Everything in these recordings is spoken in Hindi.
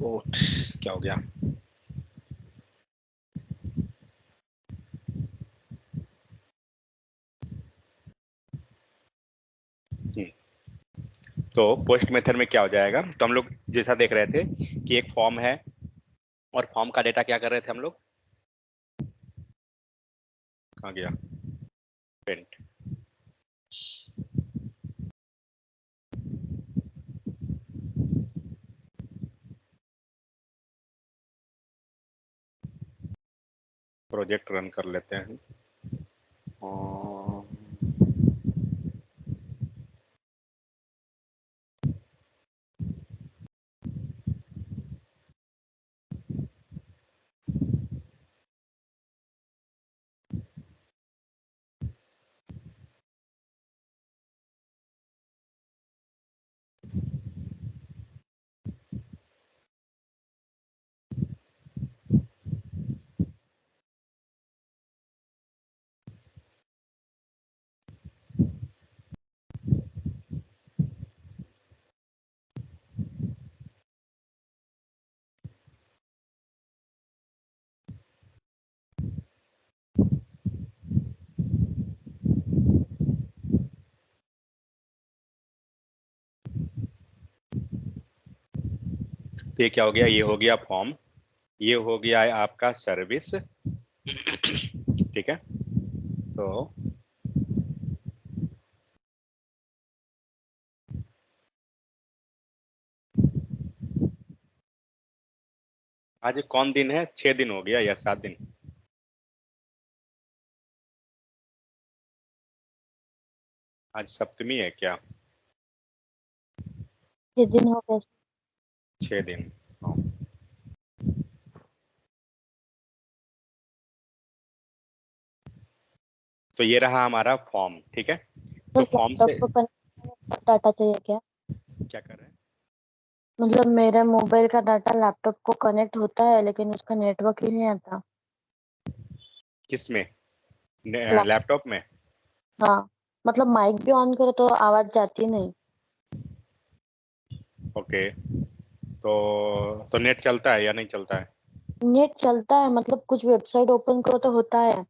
ओट क्या हो गया? तो पोस्ट मेथड में क्या हो जाएगा, तो हम लोग जैसा देख रहे थे कि एक फॉर्म है और फॉर्म का डेटा क्या कर रहे थे हम लोग, कहाँ गया प्रिंट। प्रोजेक्ट रन कर लेते हैं। तो ये क्या हो गया, ये हो गया फॉर्म, ये हो गया है आपका सर्विस। ठीक है, तो आज कौन दिन है, 6 दिन हो गया या 7 दिन? आज सप्तमी है क्या? 6 दिन हो गए। 6 दिन, हाँ। तो ये रहा हमारा फॉर्म, ठीक है। तो फॉर्म लैपटॉप से को कनेक्ट डाटा चाहिए क्या? क्या कर रहे हैं? मतलब मेरा मोबाइल का डाटा लैपटॉप को कनेक्ट होता है लेकिन उसका नेटवर्क ही नहीं आता। किसमें? लैप लैपटॉप में? हाँ, मतलब माइक भी ऑन करो तो आवाज जाती नहीं। ओके, तो नेट चलता है या नहीं चलता है? नेट चलता है, मतलब कुछ वेबसाइट ओपन करो तो होता है।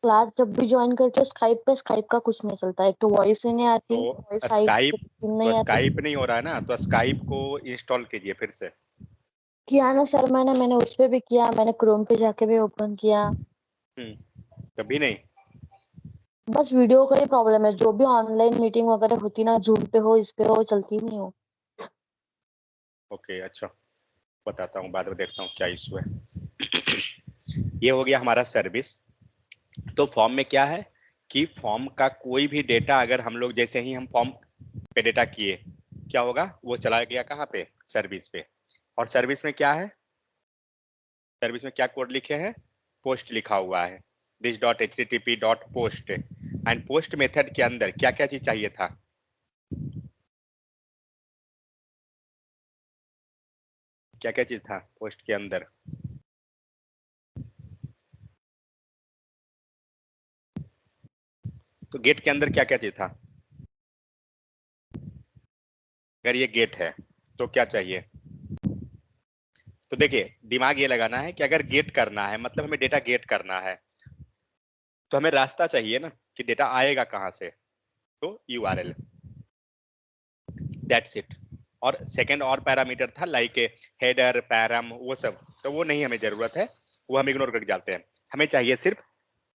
क्लास जब भी ज्वाइन करते हो स्काइप पे, स्काइप का कुछ नहीं चलता। एक तो वॉइस ही नहीं आती, वॉइस आई स्काइप नहीं आती। स्काइप नहीं हो रहा है ना, तो स्काइप को इंस्टॉल कीजिए फिर से। किया ना सर, मैंने उस पे भी किया, मैंने क्रोम पे जाके भी ओपन किया। कभी नहीं। बस वीडियो का ही प्रॉब्लम है। जो भी ऑनलाइन मीटिंग वगैरह होती ना, जूम पे हो, इस पे हो, चलती नहीं हो। ओके अच्छा, बताता हूँ, बाद में देखता हूँ क्या इशू है। ये हो गया हमारा सर्विस। तो फॉर्म में क्या है कि फॉर्म का कोई भी डेटा अगर हम लोग जैसे ही हम फॉर्म पे डेटा किए, क्या होगा, वो चला गया कहाँ पे, सर्विस पे। और सर्विस में क्या है, सर्विस में क्या कोड लिखे हैं, पोस्ट लिखा हुआ है, this dot H T T P dot post. And post method के अंदर क्या क्या चीज चाहिए था, क्या क्या चीज था पोस्ट के अंदर? तो गेट के अंदर क्या क्या चीज था? अगर ये गेट है तो क्या चाहिए? तो देखिए, दिमाग ये लगाना है कि अगर गेट करना है मतलब हमें डेटा गेट करना है, तो हमें रास्ता चाहिए ना कि डेटा आएगा कहाँ से। तो यूआरएल, दैट्स इट। और सेकंड और पैरामीटर था लाइक हेडर पैराम वो सब, तो वो नहीं हमें जरूरत है, वो हम इग्नोर करके जाते हैं। हमें चाहिए सिर्फ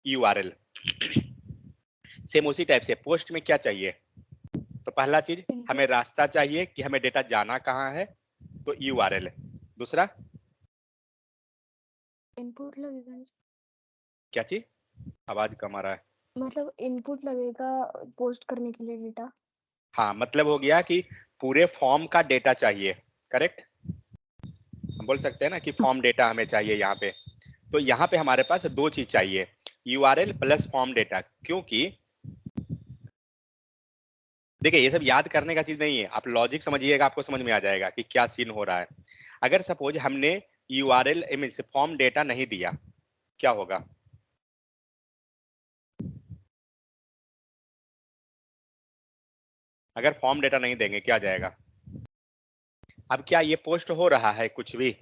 यूआरएल। सेम उसी टाइप से पोस्ट में क्या चाहिए, तो पहला चीज हमें रास्ता चाहिए कि हमें डेटा जाना कहाँ है, तो यूआरएल। दूसरा इनपुट लगेगा। क्या चीज, आवाज कम आ रहा है। मतलब इनपुट लगेगा पोस्ट करने के लिए डेटा। हाँ, मतलब हो गया कि पूरे फॉर्म का डेटा चाहिए, करेक्ट। हम बोल सकते हैं ना कि फॉर्म डेटा हमें चाहिए यहाँ पे। तो यहाँ पे हमारे पास दो चीज चाहिए, यूआरएल प्लस फॉर्म डेटा। क्योंकि देखिए ये सब याद करने का चीज नहीं है, आप लॉजिक समझिएगा, आपको समझ में आ जाएगा कि क्या सीन हो रहा है। अगर सपोज हमने यूआरएल मींस फॉर्म डेटा नहीं दिया, क्या होगा? अगर फॉर्म डेटा नहीं देंगे क्या जाएगा? अब क्या ये पोस्ट हो रहा है कुछ भी?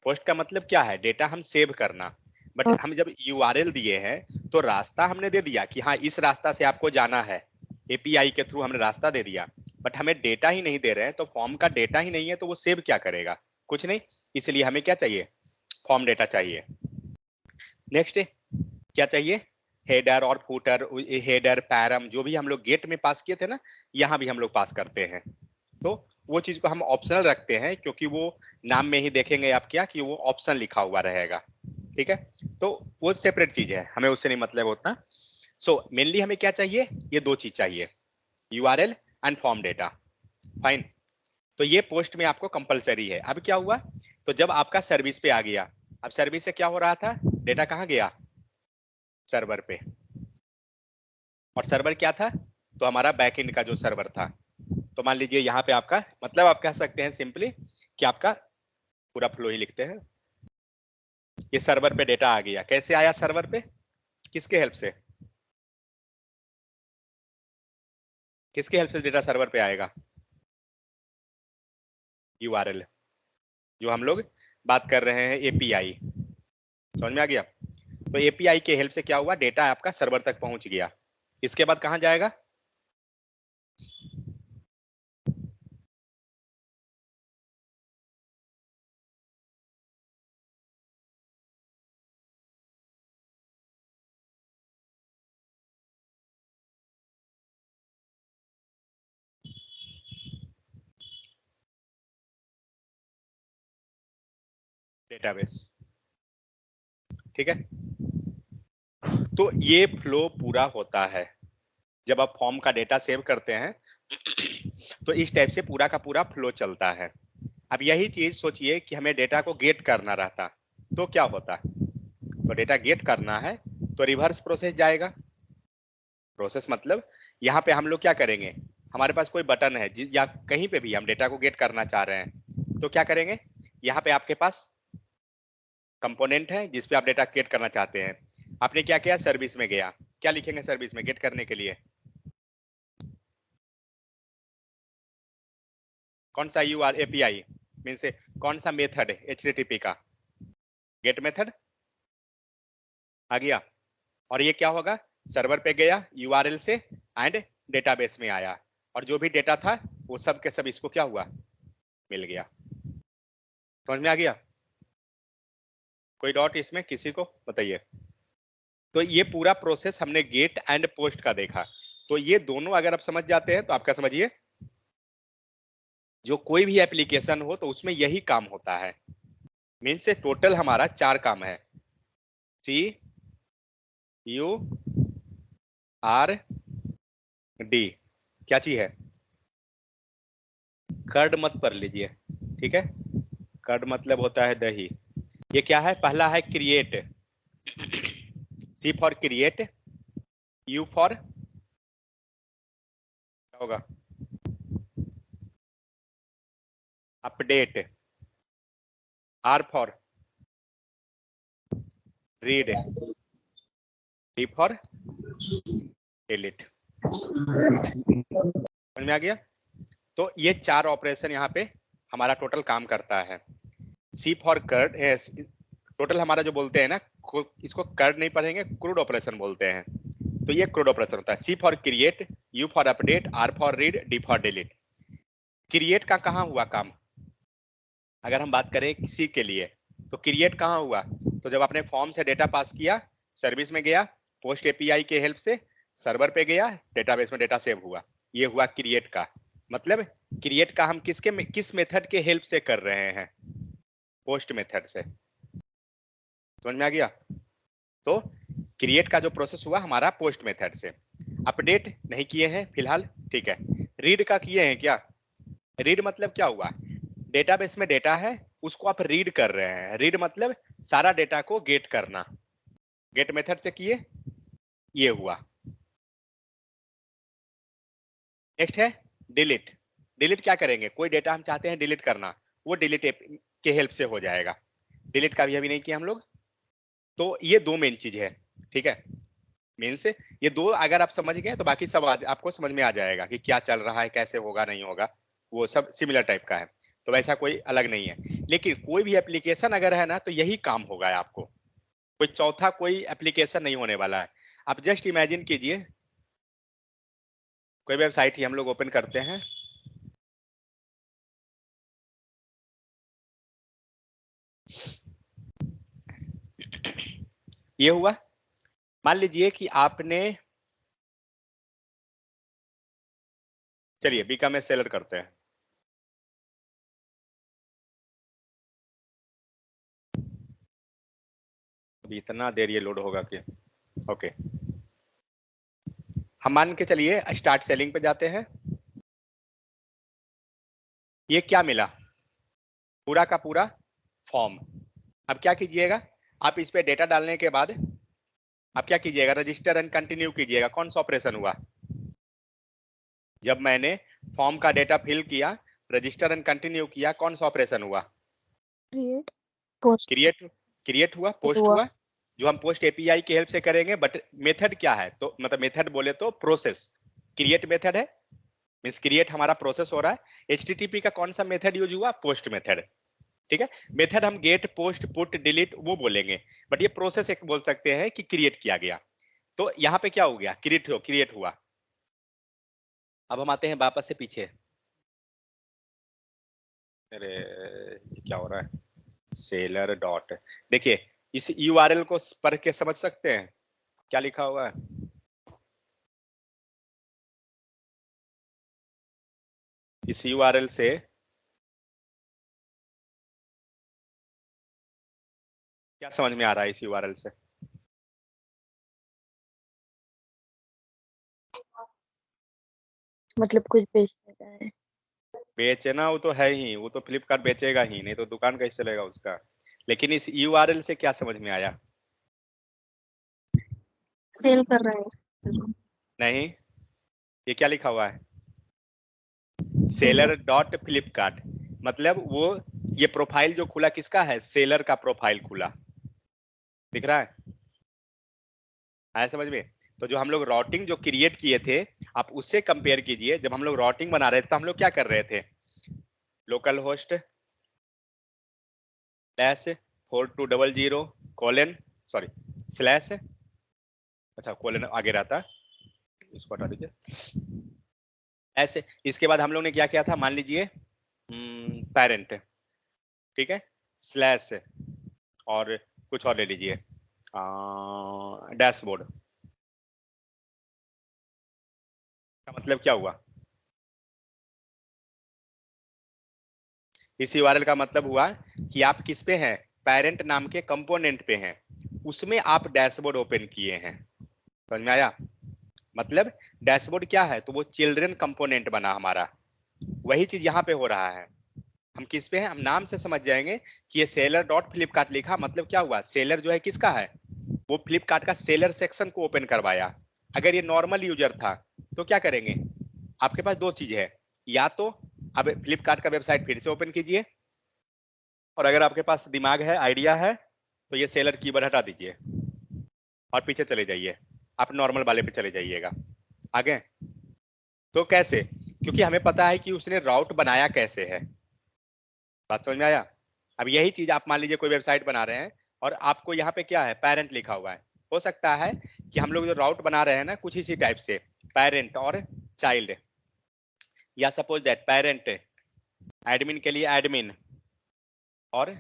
पोस्ट का मतलब क्या है? डेटा हम सेव करना। बट हम जब यूआरएल दिए हैं तो रास्ता हमने दे दिया कि हाँ इस रास्ता से आपको जाना है, एपीआई के थ्रू हमने रास्ता दे दिया, बट हमें डेटा ही नहीं दे रहे हैं, तो फॉर्म का डेटा ही नहीं है तो वो सेव क्या करेगा? कुछ नहीं। इसलिए हमें क्या चाहिए? फॉर्म डेटा चाहिए। नेक्स्ट क्या चाहिए? हेडर और फूटर, हेडर पैरम जो भी हम लोग गेट में पास किए थे ना, यहाँ भी हम लोग पास करते हैं। तो वो चीज को हम ऑप्शनल रखते हैं क्योंकि वो नाम में ही देखेंगे आप क्या कि वो ऑप्शन लिखा हुआ रहेगा। ठीक है, तो वो सेपरेट चीज है, हमें उससे नहीं मतलब होता। सो मेनली हमें क्या चाहिए? ये दो चीज चाहिए, URL and form data. Fine. तो ये पोस्ट में आपको कंपलसरी है। अब क्या हुआ? तो जब आपका सर्विस पे आ गया, अब सर्विस से क्या हो रहा था? डेटा कहाँ गया? सर्वर पे। और सर्वर क्या था? तो हमारा बैकएंड का जो सर्वर था। तो मान लीजिए यहाँ पे आपका मतलब आप कह सकते हैं सिंपली कि आपका पूरा फ्लो ही लिखते हैं। ये सर्वर पे डेटा आ गया। कैसे आया सर्वर पे? किसके हेल्प से? किसके हेल्प से डेटा सर्वर पे आएगा? यूआरएल, जो हम लोग बात कर रहे हैं एपीआई। समझ में आ गया? तो एपीआई के हेल्प से क्या हुआ? डेटा आपका सर्वर तक पहुंच गया। इसके बाद कहां जाएगा? डेटाबेस। ठीक है, तो ये फ्लो पूरा होता है जब आप फॉर्म का डेटा सेव करते हैं। तो इस टाइप से पूरा का पूरा फ्लो चलता है। अब यही चीज सोचिए कि हमें डेटा को गेट करना रहता, तो क्या होता? तो डेटा गेट करना है तो रिवर्स प्रोसेस जाएगा। प्रोसेस मतलब यहाँ पे हम लोग क्या करेंगे? हमारे पास कोई बटन है या कहीं पे भी हम डेटा को गेट करना चाह रहे हैं, तो क्या करेंगे? यहाँ पे आपके पास कंपोनेंट है जिसपे आप डेटा गेट करना चाहते हैं। आपने क्या किया? सर्विस में गया। क्या लिखेंगे सर्विस में गेट करने के लिए? कौन सा यूआर एपीआई मीन से कौन सा मेथड है? एचटीटीपी का गेट मेथड आ गया। और ये क्या होगा? सर्वर पे गया यूआरएल से एंड डेटाबेस में आया, और जो भी डेटा था वो सब के सब इसको क्या हुआ? मिल गया। समझ में आ गया? कोई डाउट इसमें किसी को? बताइए। तो ये पूरा प्रोसेस हमने गेट एंड पोस्ट का देखा। तो ये दोनों अगर आप समझ जाते हैं तो आपका समझिए जो कोई भी एप्लीकेशन हो तो उसमें यही काम होता है। मीन से टोटल हमारा 4 काम है। सी यू आर डी। क्या चीज है? कर्ड मत पढ़ लीजिए, ठीक है? कर्ड मतलब होता है दही। ये क्या है? पहला है create, C for create, U for क्या होगा? Update, R for read, D for delete. समझ में आ गया? तो ये 4 ऑपरेशन यहाँ पे हमारा टोटल काम करता है। सी फॉर कर्ड, टोटल हमारा जो बोलते हैं ना, इसको कर्ड नहीं पढ़ेंगे, क्रूड ऑपरेशन बोलते हैं। तो ये क्रूड ऑपरेशन होता है। C for create, U for update, R for read, D for delete. Create का कहाँ हुआ काम? अगर हम बात करें किसी के लिए तो क्रिएट कहाँ हुआ? तो जब आपने फॉर्म से डेटा पास किया, सर्विस में गया, पोस्ट एपीआई के हेल्प से सर्वर पे गया, डेटाबेस में डेटा सेव हुआ, ये हुआ क्रिएट का। मतलब क्रिएट का हम किस मेथड के हेल्प से कर रहे हैं? पोस्ट मेथड से। समझ में आ गया? तो क्रिएट का जो प्रोसेस हुआ हमारा पोस्ट मेथड से। अपडेट नहीं किए हैं फिलहाल, ठीक है। रीड का किए हैं क्या? रीड मतलब क्या हुआ? डेटाबेस में डेटा है, उसको आप रीड कर रहे हैं। रीड मतलब सारा डेटा को गेट करना। गेट मेथड से किए, ये हुआ। नेक्स्ट है डिलीट। डिलीट क्या करेंगे? कोई डेटा हम चाहते हैं डिलीट करना, वो डिलीट के हेल्प से हो जाएगा। डिलीट का भी अभी नहीं किया हम लोग। तो ये 2 मेन चीज है, ठीक है? मेन से ये 2 अगर आप समझ गए तो बाकी सब आपको समझ में आ जाएगा कि क्या चल रहा है, कैसे होगा नहीं होगा, वो सब सिमिलर टाइप का है। तो वैसा कोई अलग नहीं है। लेकिन कोई भी एप्लीकेशन अगर है ना तो यही काम होगा आपको, कोई चौथा कोई एप्लीकेशन नहीं होने वाला है। आप जस्ट इमेजिन कीजिए, कोई वेबसाइट ही हम लोग ओपन करते हैं, ये हुआ। मान लीजिए कि आपने, चलिए बीकॉम में सेलर करते हैं, अभी इतना देर ये लोड होगा कि, ओके हम मान के चलिए स्टार्ट सेलिंग पे जाते हैं। ये क्या मिला, पूरा का पूरा फॉर्म। अब क्या कीजिएगा, आप इस पे डेटा डालने के बाद आप क्या कीजिएगा, रजिस्टर एंड कंटिन्यू कीजिएगा। कौन सा ऑपरेशन हुआ, जब मैंने फॉर्म का डेटा फिल किया, रजिस्टर एंड कंटिन्यू किया, कौन सा ऑपरेशन हुआ, क्रिएट पोस्ट क्रिएट हुआ, पोस्ट हुआ, जो हम पोस्ट एपीआई की हेल्प से करेंगे। बट मेथड क्या है, तो मतलब मेथड बोले तो प्रोसेस, क्रिएट मेथड है, मींस क्रिएट हमारा प्रोसेस हो रहा है। एचटीटीपी का कौन सा मेथड यूज हुआ, पोस्ट मेथड, ठीक है। मेथड हम गेट, पोस्ट, पुट, डिलीट वो बोलेंगे, बट ये प्रोसेस एक बोल सकते हैं कि क्रिएट किया गया। तो यहाँ पे क्या हो गया, क्रिएट हुआ। अब हम आते हैं वापस से पीछे, अरे क्या हो रहा है, सेलर डॉट, देखिए इस यूआरएल को पढ़ के समझ सकते हैं क्या लिखा हुआ है। इस यूआरएल से क्या समझ में आ रहा है, इस यूआरएल से मतलब कुछ बेचने का है। बेचना, वो तो है ही, वो तो फ्लिपकार्ट बेचेगा ही, नहीं तो दुकान कैसे चलेगा उसका। लेकिन इस यूआरएल से क्या समझ में आया, सेल कर रहा है। नहीं, ये क्या लिखा हुआ है, सेलर डॉट फ्लिपकार्ट, मतलब वो ये प्रोफाइल जो खुला किसका है, सेलर का प्रोफाइल खुला, दिख रहा है, आया समझ में। तो जो हम लोग राउटिंग जो क्रिएट किए थे, आप उससे कंपेयर कीजिए। जब हम लोग राउटिंग बना रहे थे तो हम लोग क्या कर रहे थे, local host /4200 colon, sorry slash, अच्छा कोलन आगे रहता, इसको हटा दीजिए ऐसे। इसके बाद हम लोग ने क्या किया था, मान लीजिए पेरेंट, ठीक है, स्लैश और कुछ और ले लीजिए, डैशबोर्ड का मतलब क्या हुआ, इस यूआरएल का मतलब हुआ कि आप किस पे हैं, पेरेंट नाम के कंपोनेंट पे हैं, उसमें आप डैशबोर्ड ओपन किए हैं। समझ में आया, मतलब डैशबोर्ड क्या है, तो वो चिल्ड्रन कंपोनेंट बना हमारा, वही चीज यहाँ पे हो रहा है। हम किस पे हैं, हम नाम से समझ जाएंगे कि ये सेलर डॉट फ्लिपकार्ट लिखा, मतलब क्या हुआ, सेलर जो है किसका है, वो फ्लिपकार्ट का सेलर सेक्शन को ओपन करवाया। अगर ये नॉर्मल यूजर था तो क्या करेंगे, आपके पास दो चीज है, या तो अब फ्लिपकार्ट का वेबसाइट फिर से ओपन कीजिए, और अगर आपके पास दिमाग है, आइडिया है, तो ये सेलर कीवर्ड हटा दीजिए और पीछे चले जाइए, आप नॉर्मल वाले पे चले जाइएगा आगे। तो कैसे, क्योंकि हमें पता है कि उसने राउट बनाया कैसे है, बात समझ में आया। अब यही चीज आप मान लीजिए कोई वेबसाइट बना रहे हैं और आपको यहाँ पे क्या है, पेरेंट लिखा हुआ है, हो सकता है कि हम लोग जो राउट बना रहे हैं ना कुछ इसी टाइप से, पेरेंट और चाइल्ड, या सपोज दैट पेरेंट एडमिन के लिए एडमिन, और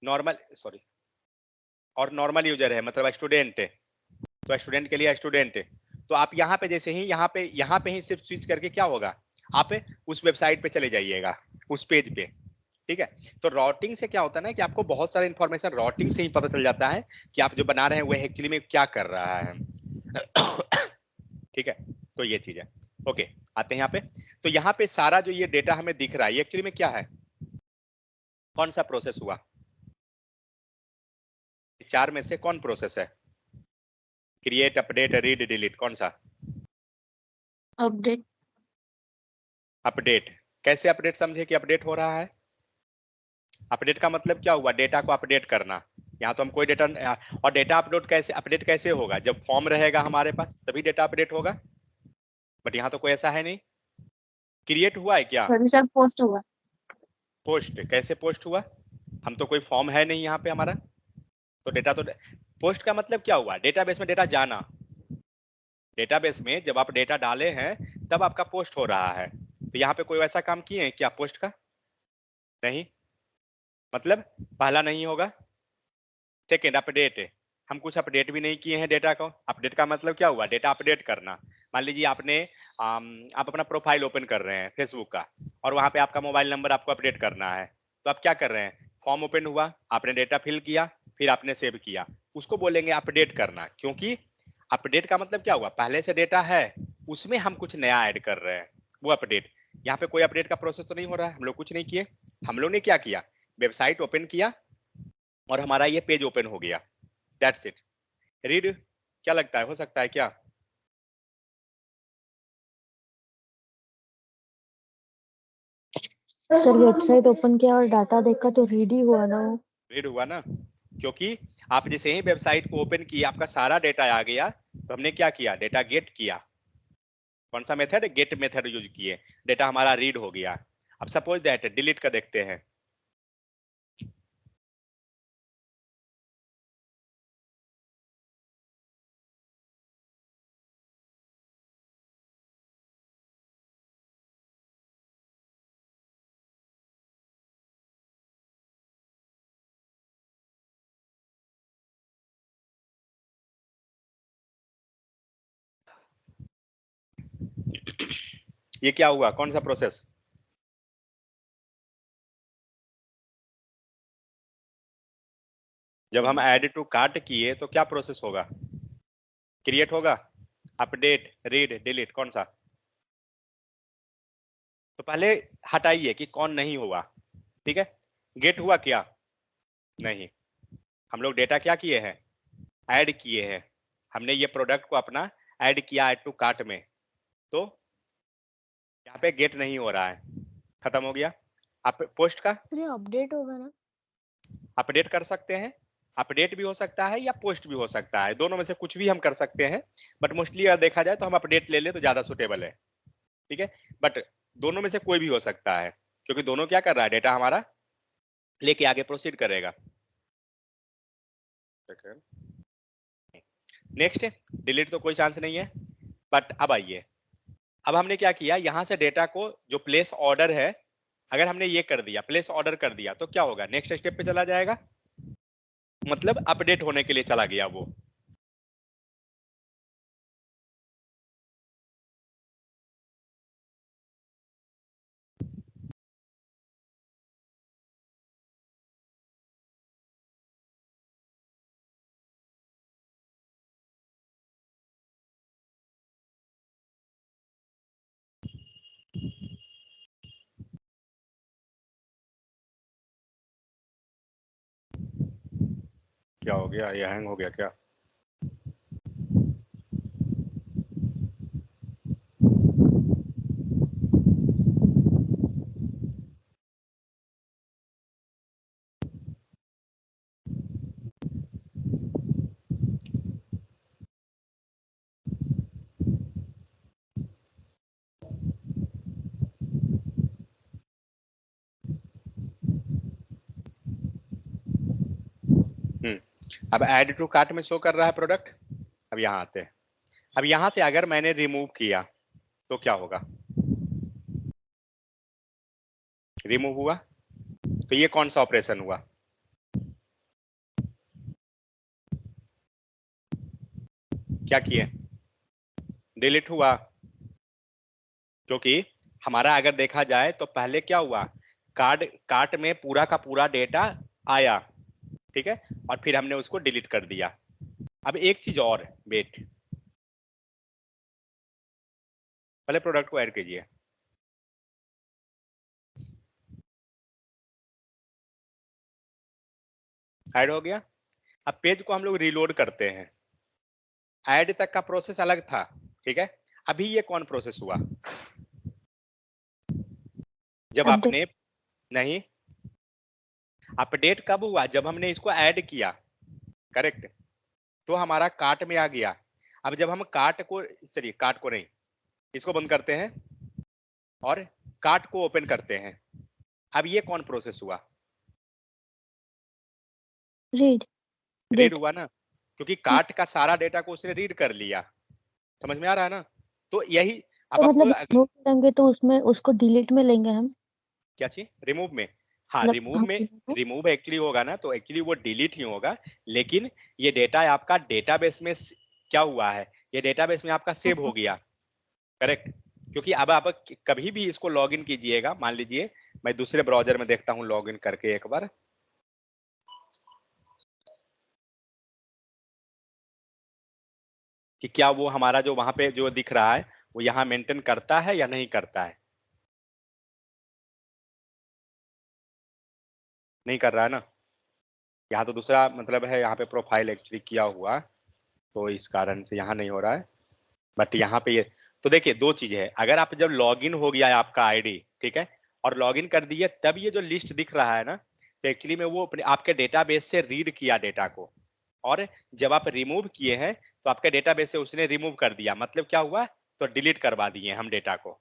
नॉर्मल, सॉरी, और नॉर्मल यूजर है मतलब स्टूडेंट, तो स्टूडेंट के लिए स्टूडेंट। तो आप यहाँ पे जैसे ही यहाँ पे ही सिर्फ स्विच करके क्या होगा, आप उस वेबसाइट पे चले जाइएगा, उस पेज पे, ठीक है। तो राउटिंग से क्या होता है ना कि आपको बहुत सारा इंफॉर्मेशन राउटिंग से ही पता चल जाता है कि आप जो बना रहे हैं वो एक्चुअली में क्या कर रहा है। ठीक है, तो ये चीज है। ओके, आते हैं यहाँ पे। तो यहाँ पे सारा जो ये डेटा हमें दिख रहा है, ये एक्चुअली में क्या है, कौन सा प्रोसेस हुआ, चार में से कौन प्रोसेस है, क्रिएट, अपडेट, रीड, डिलीट, कौन सा, अपडेट। अपडेट। कैसे अपडेट समझे कि अपडेट हो रहा है, अपडेट का मतलब क्या हुआ, डेटा को अपडेट करना। यहाँ तो हम कोई डेटा, और डेटा अपडेट कैसे होगा, जब फॉर्म रहेगा हमारे पास तभी डेटा अपडेट होगा, बट यहाँ तो कोई ऐसा है नहीं। क्रिएट हुआ है क्या, सॉरी सर, पोस्ट हुआ। पोस्ट कैसे पोस्ट हुआ, हम तो कोई फॉर्म है नहीं यहाँ पे हमारा, तो डेटा तो पोस्ट का मतलब क्या हुआ, डेटाबेस में डेटा जाना, डेटाबेस में जब आप डेटा डाले हैं तब आपका पोस्ट हो रहा है, तो यहाँ पे कोई वैसा काम किए हैं क्या पोस्ट का, नहीं, मतलब पहला नहीं होगा। सेकेंड अपडेट, हम कुछ अपडेट भी नहीं किए हैं डेटा को, अपडेट का मतलब क्या हुआ, डेटा अपडेट करना। मान लीजिए आपने आप अपना प्रोफाइल ओपन कर रहे हैं फेसबुक का, और वहां पे आपका मोबाइल नंबर आपको अपडेट करना है, तो आप क्या कर रहे हैं, फॉर्म ओपन हुआ, आपने डेटा फिल किया, फिर आपने सेव किया, उसको बोलेंगे अपडेट करना, क्योंकि अपडेट का मतलब क्या हुआ, पहले से डेटा है उसमें हम कुछ नया ऐड कर रहे हैं, वो अपडेट। यहाँ पे कोई अपडेट का प्रोसेस तो नहीं हो रहा है, हम लोग कुछ नहीं किए, हम लोग ने क्या किया, वेबसाइट ओपन किया और हमारा ये पेज ओपन हो गया, दैट्स इट। रीड क्या लगता है, हो सकता है क्या, सर वेबसाइट ओपन किया और डाटा देखा तो रीड ही हुआ ना वो। रीड हुआ ना, क्योंकि आप जैसे ही वेबसाइट को ओपन किया आपका सारा डेटा आ गया, तो हमने क्या किया, डेटा गेट किया, कौन सा मेथड, गेट मेथड यूज किए, डेटा हमारा रीड हो गया। अब सपोज दैट डिलीट कर देखते हैं, ये क्या हुआ, कौन सा प्रोसेस, जब हम ऐड टू कार्ट किए तो क्या प्रोसेस होगा, क्रिएट होगा, अपडेट, रीड, डिलीट, कौन सा, तो पहले हटाइए कि कौन नहीं हुआ, ठीक है। गेट हुआ क्या, नहीं, हम लोग डेटा क्या किए हैं, ऐड किए हैं, हमने ये प्रोडक्ट को अपना ऐड किया ऐड टू कार्ट में, तो यहाँ पे गेट नहीं हो रहा है, खत्म हो गया। आप पोस्ट का अपडेट होगा ना, अपडेट कर सकते हैं, अपडेट भी हो सकता है या पोस्ट भी हो सकता है, दोनों में से कुछ भी हम कर सकते हैं, बट मोस्टली अगर देखा जाए तो हम अपडेट ले ले तो ज्यादा सुटेबल है, ठीक है। बट दोनों में से कोई भी हो सकता है, क्योंकि दोनों क्या कर रहा है, डेटा हमारा लेके आगे प्रोसीड करेगा। नेक्स्ट, डिलीट तो कोई चांस नहीं है, बट अब आइए, अब हमने क्या किया, यहां से डेटा को जो प्लेस ऑर्डर है, अगर हमने ये कर दिया, प्लेस ऑर्डर कर दिया, तो क्या होगा, नेक्स्ट स्टेप पे चला जाएगा, मतलब अपडेट होने के लिए चला गया वो। क्या हो गया, ये हैंग हो गया क्या, अब ऐड टू कार्ट में शो कर रहा है प्रोडक्ट। अब यहाँ आते हैं, अब यहाँ से अगर मैंने रिमूव किया तो क्या होगा, रिमूव हुआ, तो ये कौन सा ऑपरेशन हुआ, क्या किए, डिलीट हुआ, क्योंकि हमारा अगर देखा जाए तो पहले क्या हुआ, कार्ट में पूरा का पूरा डेटा आया, ठीक है, और फिर हमने उसको डिलीट कर दिया। अब एक चीज और, वेट, पहले प्रोडक्ट को ऐड कीजिए, ऐड हो गया। अब पेज को हम लोग रीलोड करते हैं, ऐड तक का प्रोसेस अलग था, ठीक है, अभी ये कौन प्रोसेस हुआ, जब अपडेट। आपने, नहीं, अपडेट कब हुआ, जब हमने इसको ऐड किया, करेक्ट, तो हमारा कार्ट में आ गया। अब जब हम कार्ट को, चलिए कार्ट को नहीं, इसको बंद करते हैं और कार्ट को ओपन करते हैं, अब ये कौन प्रोसेस हुआ? Read read date. हुआ ना, क्योंकि कार्ट का सारा डेटा को उसने रीड कर लिया। समझ में आ रहा है ना? तो यही अब तो आपको मतलब रिमूव करेंगे तो उसमें उसको डिलीट में लेंगे हम, क्या चीज रिमूव में? हाँ, मतलब रिमूव हाँ में, remove। रिमूव एक्चुअली होगा ना तो एक्चुअली वो डिलीट ही होगा, लेकिन ये डेटा आपका डेटाबेस में क्या हुआ है, ये डेटाबेस में आपका सेव हो गया। करेक्ट। क्योंकि अब आप कभी भी इसको लॉगिन कीजिएगा, मान लीजिए मैं दूसरे ब्राउजर में देखता हूँ लॉगिन करके एक बार, कि क्या वो हमारा जो वहां पे जो दिख रहा है वो यहाँ मेंटेन करता है या नहीं करता है। नहीं कर रहा है ना। यहाँ तो दूसरा मतलब है, यहाँ पे प्रोफाइल एक्चुअली किया हुआ, तो इस कारण से यहाँ नहीं हो रहा है। बट यहाँ पे ये, तो देखिए दो चीजें है, अगर आप जब लॉगिन हो गया है आपका आईडी, ठीक है, और लॉगिन कर दिए, तब ये जो लिस्ट दिख रहा है ना, तो एक्चुअली में वो अपने आपके डेटाबेस से रीड किया डेटा को, और जब आप रिमूव किए हैं तो आपके डेटाबेस से उसने रिमूव कर दिया, मतलब क्या हुआ, तो डिलीट करवा दिए हम डेटा को।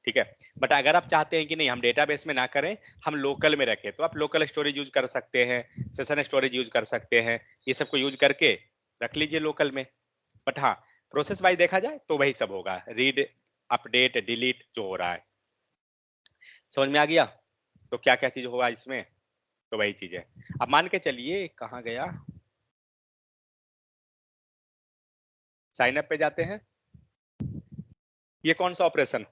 ठीक है। बट अगर आप चाहते हैं कि नहीं हम डेटाबेस में ना करें, हम लोकल में रखें, तो आप लोकल स्टोरेज यूज कर सकते हैं, सेशन स्टोरेज यूज कर सकते हैं, ये सब को यूज करके रख लीजिए लोकल में। बट हाँ, प्रोसेस वाइज देखा जाए तो वही सब होगा, रीड, अपडेट, डिलीट जो हो रहा है। समझ में आ गया? तो क्या क्या चीज होगा इसमें, तो वही चीज है। अब मान के चलिए, कहाँ गया, साइन अप पे जाते हैं। ये कौन सा ऑपरेशन,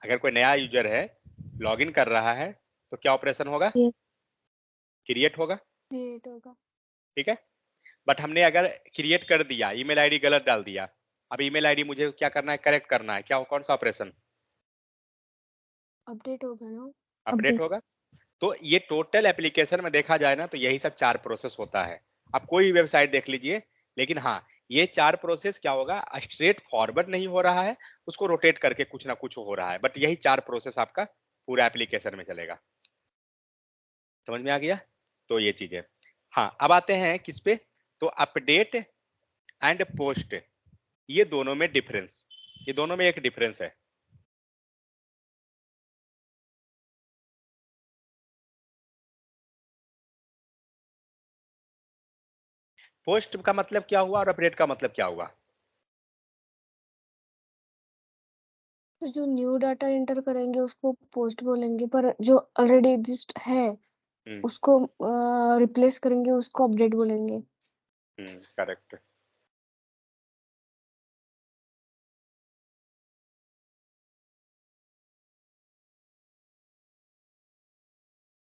अगर कोई नया यूजर है, लॉगिन कर रहा है, तो क्या ऑपरेशन होगा, क्रिएट होगा। क्रिएट होगा। ठीक है। बट हमने अगर क्रिएट कर दिया, ईमेल आईडी गलत डाल दिया, अब ईमेल आईडी मुझे क्या करना है, करेक्ट करना है, क्या कौन सा ऑपरेशन, अपडेट होगा ना। Update update. होगा। तो ये टोटल एप्लीकेशन में देखा जाए ना, तो यही सब 4 प्रोसेस होता है। आप कोई भी वेबसाइट देख लीजिए, लेकिन हाँ, ये 4 प्रोसेस क्या होगा, स्ट्रेट फॉरवर्ड नहीं हो रहा है, उसको रोटेट करके कुछ ना कुछ हो रहा है, बट यही 4 प्रोसेस आपका पूरा एप्लीकेशन में चलेगा। समझ में आ गया? तो ये चीज है। हाँ, अब आते हैं किस पे, तो अपडेट एंड पोस्ट, ये दोनों में डिफरेंस, ये दोनों में एक डिफरेंस है। पोस्ट का मतलब क्या हुआ और अपडेट का मतलब क्या हुआ? तो जो न्यू डाटा एंटर करेंगे उसको पोस्ट बोलेंगे, पर जो ऑलरेडी एग्जिस्ट है हम्म। उसको रिप्लेस करेंगे, उसको अपडेट बोलेंगे। करेक्ट।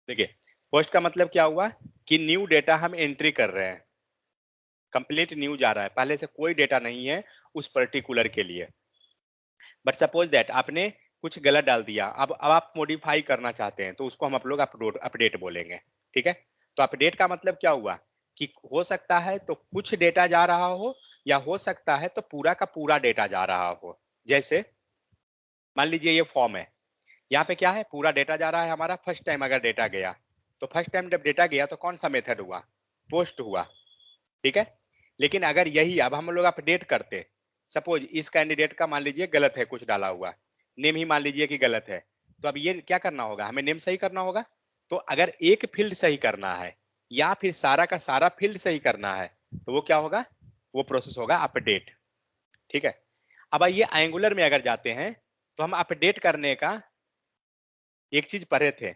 देखिए, पोस्ट का मतलब क्या हुआ, कि न्यू डेटा हम एंट्री कर रहे हैं, कंप्लीट न्यू जा रहा है, पहले से कोई डेटा नहीं है उस पर्टिकुलर के लिए। बट सपोज दैट आपने कुछ गलत डाल दिया, अब आप मॉडिफाई करना चाहते हैं, तो उसको हम आप लोग अपडेट बोलेंगे। ठीक है। तो अपडेट का मतलब क्या हुआ, कि हो सकता है तो कुछ डेटा जा रहा हो, या हो सकता है तो पूरा का पूरा डेटा जा रहा हो। जैसे मान लीजिए ये फॉर्म है, यहाँ पे क्या है, पूरा डेटा जा रहा है हमारा, फर्स्ट टाइम अगर डेटा गया, तो फर्स्ट टाइम जब डेटा गया तो कौन सा मेथड हुआ, पोस्ट हुआ। ठीक है। लेकिन अगर यही अब हम लोग अपडेट करते, सपोज इस कैंडिडेट का मान लीजिए गलत है कुछ डाला हुआ, नेम ही मान लीजिए कि गलत है, तो अब ये क्या करना होगा, हमें नेम सही करना होगा। तो अगर एक फील्ड सही करना है, या फिर सारा का सारा फील्ड सही करना है, तो वो क्या होगा, वो प्रोसेस होगा अपडेट। ठीक है। अब आइए एंगुलर में अगर जाते हैं, तो हम अपडेट करने का एक चीज पढ़े थे,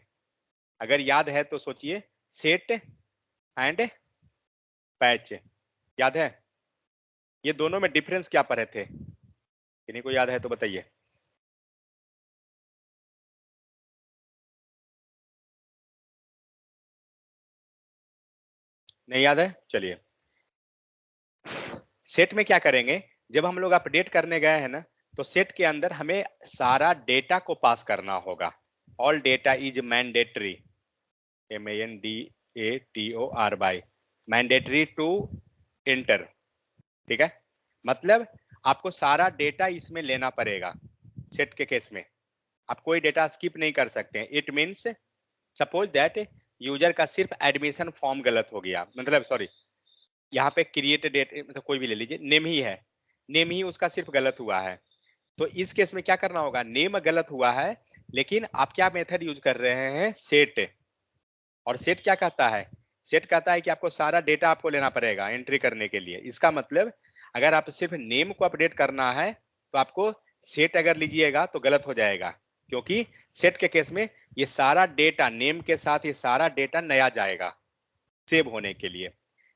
अगर याद है तो सोचिए, सेट एंड पैच, याद है? ये दोनों में डिफरेंस क्या पढ़े थे, किन्हीं को याद है तो बताइए। नहीं याद है, चलिए। सेट में क्या करेंगे, जब हम लोग अपडेट करने गए हैं ना, तो सेट के अंदर हमें सारा डेटा को पास करना होगा। All data is mandatory, MANDATOR, mandatory to enter. ठीक है। मतलब आपको सारा डेटा इसमें लेना पड़ेगा, सेट के केस में आप कोई डेटा स्किप नहीं कर सकते हैं। It means suppose that user का सिर्फ एडमिशन फॉर्म गलत हो गया, मतलब सॉरी, यहाँ पे क्रिएट डेट मतलब कोई भी ले लीजिए, नेम ही है, नेम ही उसका सिर्फ गलत हुआ है, तो इस केस में क्या करना होगा, नेम गलत हुआ है लेकिन आप क्या मेथड यूज कर रहे हैं, सेट। और सेट क्या कहता है, सेट कहता है कि आपको सारा डेटा आपको लेना पड़ेगा एंट्री करने के लिए। इसका मतलब अगर आप सिर्फ नेम को अपडेट करना है तो आपको सेट अगर लीजिएगा तो गलत हो जाएगा, क्योंकि सेट के केस में ये सारा डेटा नेम के साथ ये सारा डेटा नया जाएगा सेव होने के लिए।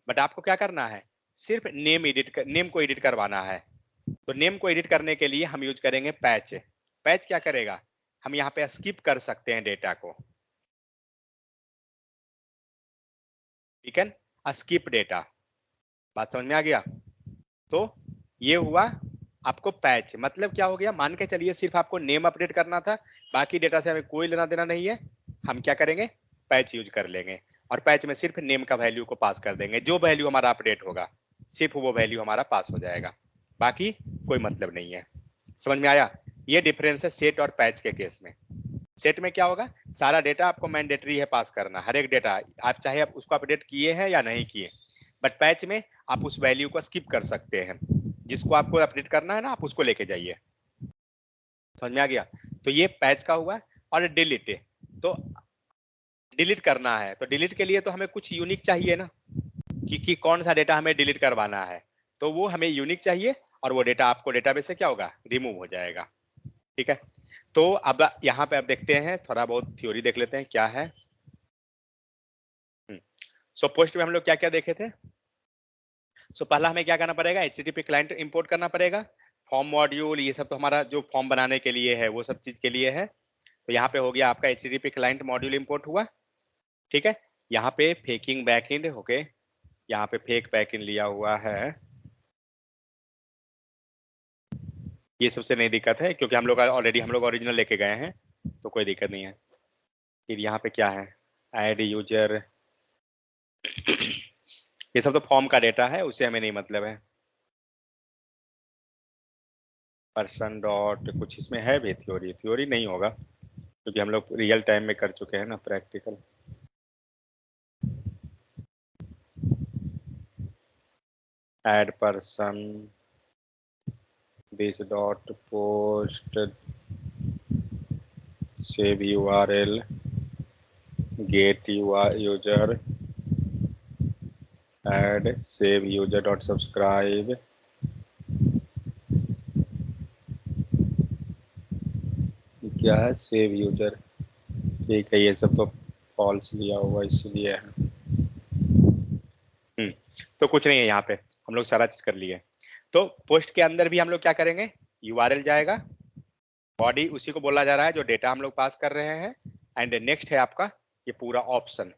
बट आपको क्या करना है, सिर्फ नेम को एडिट करवाना है। तो नेम को एडिट करने के लिए हम यूज करेंगे पैच। पैच क्या करेगा, हम यहाँ पे स्किप कर सकते हैं डेटा को, ठीक है, स्किप डेटा। बात समझ में आ गया। तो ये हुआ आपको पैच, मतलब क्या हो गया, मान के चलिए सिर्फ आपको नेम अपडेट करना था, बाकी डेटा से हमें कोई लेना देना नहीं है, हम क्या करेंगे, पैच यूज कर लेंगे। और पैच में सिर्फ नेम का वैल्यू को पास कर देंगे, जो वैल्यू हमारा अपडेट होगा सिर्फ वो वैल्यू हमारा पास हो जाएगा, बाकी कोई मतलब नहीं है। समझ में आया, ये डिफरेंस है सेट और पैच के केस में। सेट में क्या होगा, सारा डेटा आपको मैंडेटरी है पास करना, हर एक डेटा आप चाहे आप उसको अपडेट किए हैं या नहीं किए। बट पैच में आप उस वैल्यू को स्किप कर सकते हैं, जिसको आपको अपडेट करना है ना आप उसको लेके जाइए। समझ में आ गया। तो ये पैच का हुआ। और डिलीट, तो डिलीट करना है तो डिलीट के लिए तो हमें कुछ यूनिक चाहिए ना, कि कौन सा डेटा हमें डिलीट करवाना है, तो वो हमें यूनिक चाहिए और वो डेटा आपको डेटाबेस से क्या होगा, रिमूव हो जाएगा। ठीक है, तो अब यहाँ पे अब देखते हैं, थोड़ा बहुत थ्योरी देख लेते हैं क्या है। सो पोस्ट में हम लोग क्या क्या देखे थे। सो पहला हमें क्या करना पड़ेगा, HTTP क्लाइंट इंपोर्ट करना पड़ेगा, फॉर्म मॉड्यूल ये सब तो हमारा जो फॉर्म बनाने के लिए है वो सब चीज के लिए है। तो यहाँ पे हो गया आपका HTTP क्लाइंट मॉड्यूल इंपोर्ट हुआ। ठीक है, यहाँ पे फेकिंग बैकएंड, ओके, यहाँ पे फेक बैकएंड लिया हुआ है, ये सबसे नहीं दिक्कत है क्योंकि हम लोग ऑलरेडी हम लोग ओरिजिनल लेके गए हैं तो कोई दिक्कत नहीं है। फिर यहाँ पे क्या है, ऐड यूजर, ये सब तो फॉर्म का डेटा है, उससे हमें नहीं मतलब है। पर्सन डॉट कुछ इसमें है भी, थ्योरी थ्योरी नहीं होगा क्योंकि हम लोग रियल टाइम में कर चुके हैं ना practical. Add person this dot post save URL gate user add save user dot subscribe, क्या है सेव यूजर, ठीक है, ये सब तो फॉल्स लिया हुआ इसलिए है। तो कुछ नहीं है, यहाँ पे हम लोग सारा चीज कर लिए। तो पोस्ट के अंदर भी हम लोग क्या करेंगे, URL जाएगा, बॉडी उसी को बोला जा रहा है जो डेटा हम लोग पास कर रहे हैं, एंड नेक्स्ट है आपका ये पूरा ऑप्शन।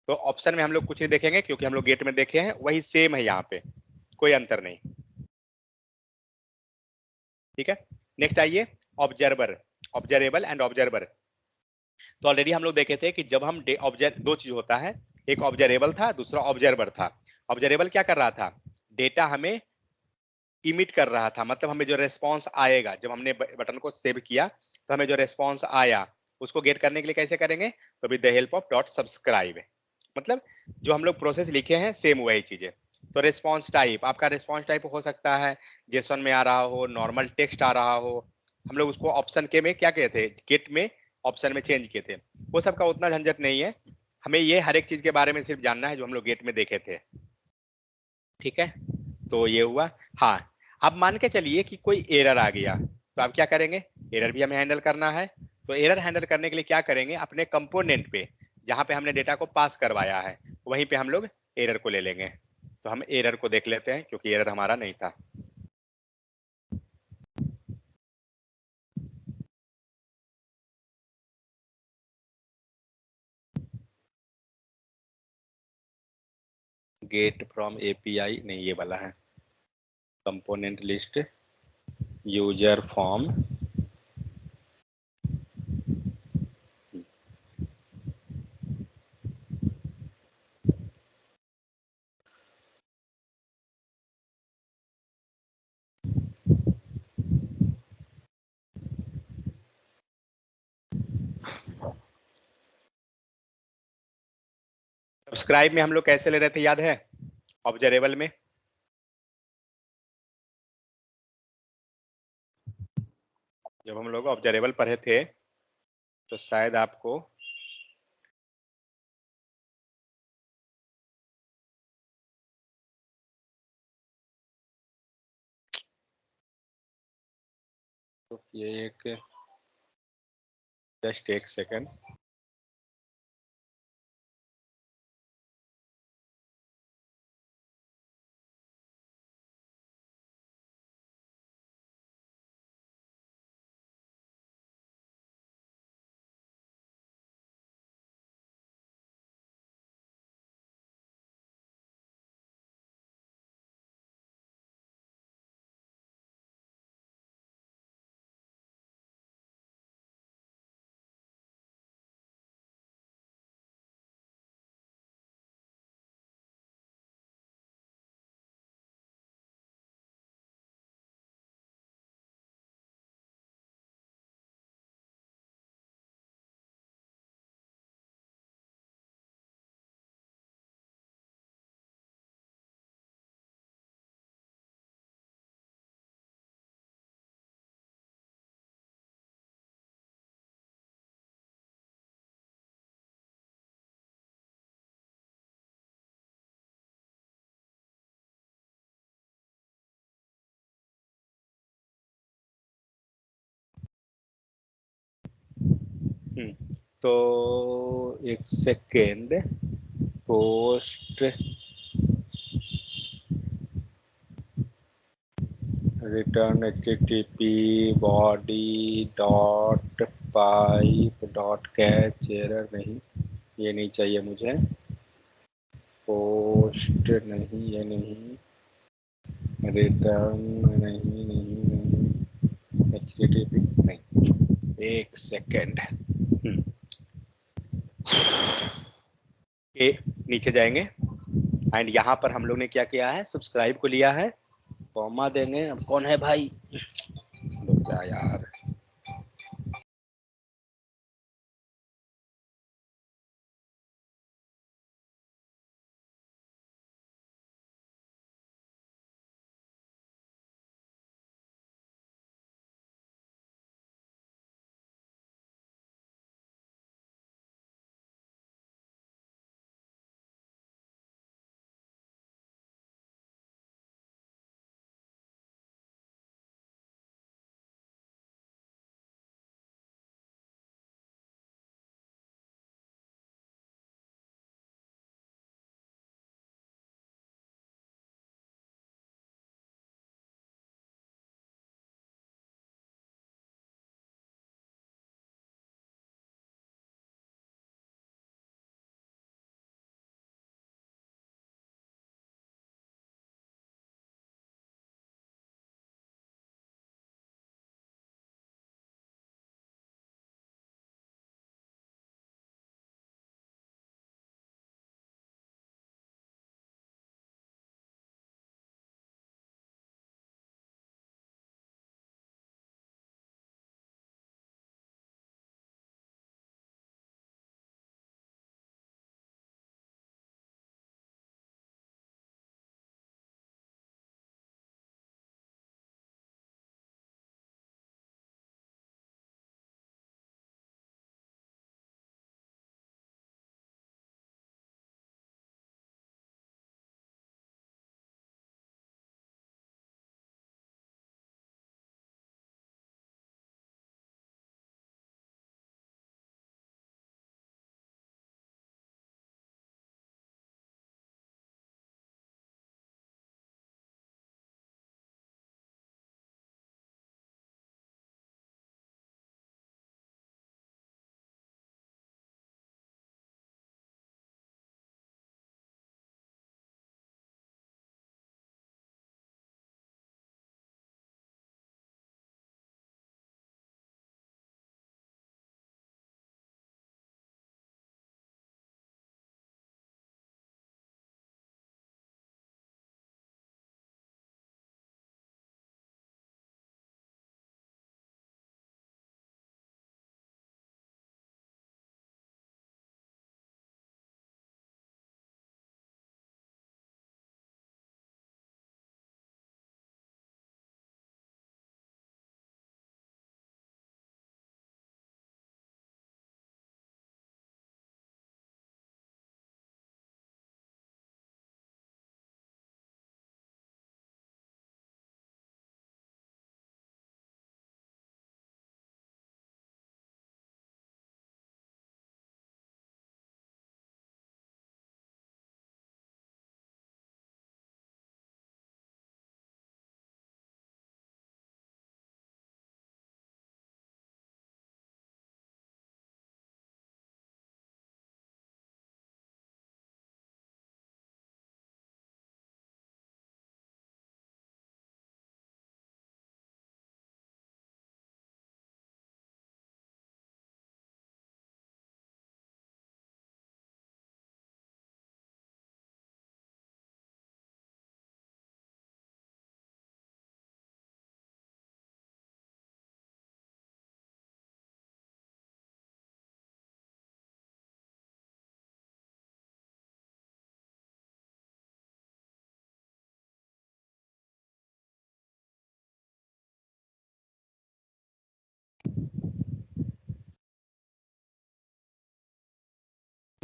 तो ऑप्शन में हम लोग कुछ नहीं देखेंगे क्योंकि हम लोग गेट में देखे हैं, वही सेम है यहाँ पे, कोई अंतर नहीं। ठीक है, नेक्स्ट आइए ऑब्जर्वर, ऑब्जर्वेबल एंड ऑब्जर्वर। तो ऑलरेडी हम लोग देखे थे कि जब हम दो चीज होता है, एक ऑब्जर्वेबल था दूसरा ऑब्जर्वर था। ऑब्जर्वेबल क्या कर रहा था, डेटा हमें इमिट कर रहा था, मतलब हमें जो रेस्पॉन्स आएगा जब हमने बटन को सेव किया तो हमें जो रेस्पॉन्स आया उसको गेट करने के लिए कैसे करेंगे, तो with the help of dot subscribe, मतलब जो हम लोग प्रोसेस लिखे हैं सेम वही चीजें। तो रेस्पॉन्स टाइप, आपका रेस्पॉन्स टाइप हो सकता है जेसन में आ रहा हो, नॉर्मल टेक्स्ट आ रहा हो, हम लोग उसको ऑप्शन के में क्या किए थे, गेट में ऑप्शन में चेंज किए थे, वो सब का उतना झंझट नहीं है, हमें ये हर एक चीज के बारे में सिर्फ जानना है जो हम लोग गेट में देखे थे। ठीक है, तो ये हुआ। हाँ, अब मान के चलिए कि कोई एरर आ गया तो आप क्या करेंगे, एरर भी हमें हैंडल करना है। तो एरर हैंडल करने के लिए क्या करेंगे, अपने कंपोनेंट पे जहां पे हमने डेटा को पास करवाया है वहीं पे हम लोग एरर को ले लेंगे। तो हम एरर को देख लेते हैं क्योंकि एरर हमारा नहीं था। गेट फ्रॉम API नहीं, ये वाला है, component list user form, subscribe में हम लोग कैसे ले रहे थे याद है, ऑब्जर्वेबल में जब हम लोग ऑब्जर्वेबल पढ़े थे तो शायद आपको तो ये एक जस्ट एक सेकेंड। तो एक second. Post return http body dot pipe dot catch error नहीं, ये नहीं चाहिए मुझे। पोस्ट नहीं, ये नहीं। रिटर्न नहीं, नहीं नहीं। http नहीं। एक सेकेंड। ये नीचे जाएंगे एंड यहाँ पर हम लोग ने क्या किया है, सब्सक्राइब को लिया है, कॉमा देंगे। अब कौन है भाई, रुक जा यार।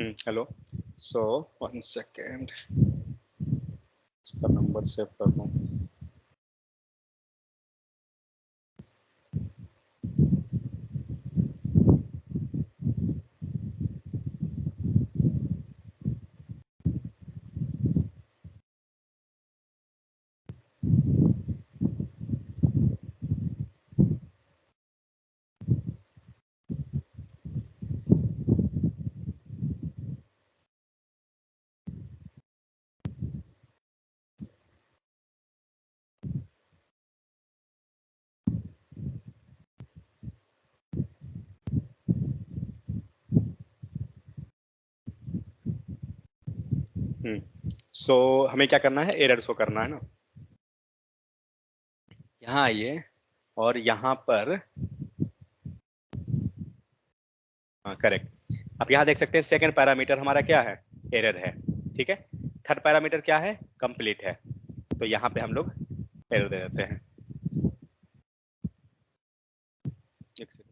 हेलो, सो 1 सेकेंड, इसका नंबर सेव कर लूँ। सो हमें क्या करना है, एरर शो करना है ना। यहाँ आइए और यहाँ पर, हाँ करेक्ट। अब यहाँ देख सकते हैं सेकंड पैरामीटर हमारा क्या है, एरर है, ठीक है। थर्ड पैरामीटर क्या है, कंप्लीट है। तो यहाँ पे हम लोग एरर दे देते हैं। एक सेकंड,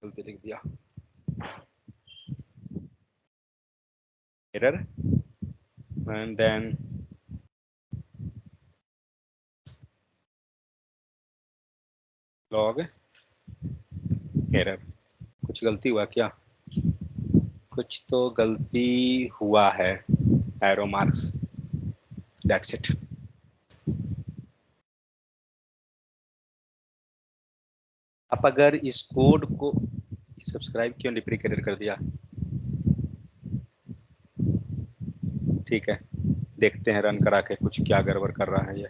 गलती लिख दिया, error and then log error. कुछ गलती हुआ क्या, कुछ तो गलती हुआ है, एरो मार्क्स, दैट्स इट। अब अगर इस कोड को, सब्सक्राइब क्यों डिप्रिकेटेड कर दिया, ठीक है, देखते हैं रन करा के कुछ क्या गड़बड़ कर रहा है ये।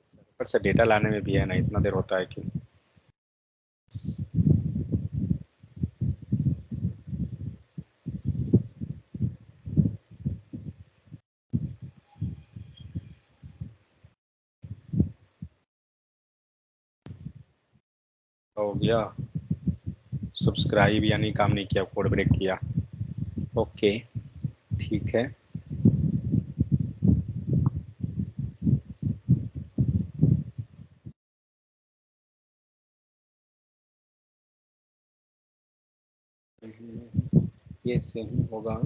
सर्वर से डेटा लाने में भी है ना, इतना देर होता है कि। हो गया, सब्सक्राइब यानी काम नहीं किया, कोड ब्रेक किया, ओके ठीक है। ये सही होगा,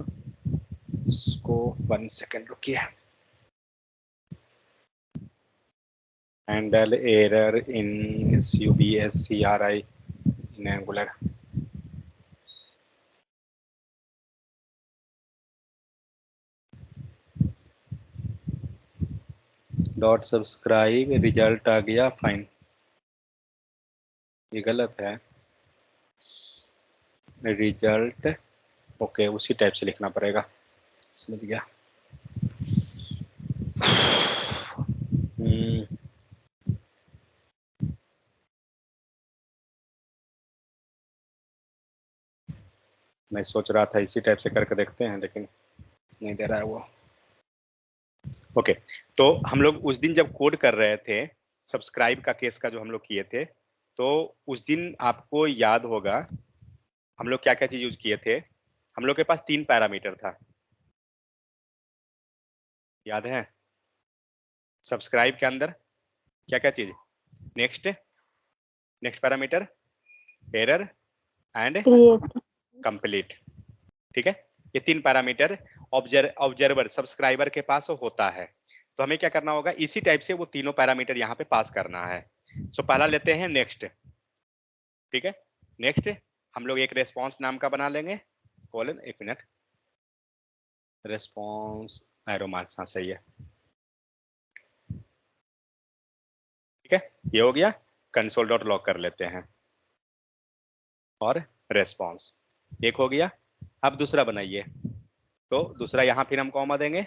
इसको 1 सेकेंड रुकिए। Handle error in SUBSCRI in Angular. Dot subscribe result आ गया, फाइन। ये गलत है, रिजल्ट, ओके उसी टाइप से लिखना पड़ेगा, समझ गया। मैं सोच रहा था इसी टाइप से करके देखते हैं, लेकिन नहीं दे रहा है वो। ओके, तो हम लोग उस दिन जब कोड कर रहे थे, सब्सक्राइब का केस का जो हम लोग किए थे, तो उस दिन आपको याद होगा हम लोग क्या क्या चीज यूज किए थे। हम लोग के पास 3 पैरामीटर था, याद है। सब्सक्राइब के अंदर क्या क्या चीज, next, next parameter, error and create. Complete, ठीक है। ये 3 पैरामीटर ऑब्जर्वर सब्सक्राइबर के पास होता है। तो हमें क्या करना होगा, इसी टाइप से वो तीनों पैरामीटर यहाँ पे पास करना है। सो पहला लेते हैं नेक्स्ट, ठीक है। नेक्स्ट हम लोग एक रेस्पॉन्स नाम का बना लेंगे, कॉलन, एक मिनट, रेस्पॉन्स एरो मार्क्स, हाँ सही है, ठीक है। ये हो गया, कंसोल डॉट लॉग कर लेते हैं और रेस्पॉन्स एक हो गया। अब दूसरा बनाइए, तो दूसरा यहाँ फिर हम कॉमा देंगे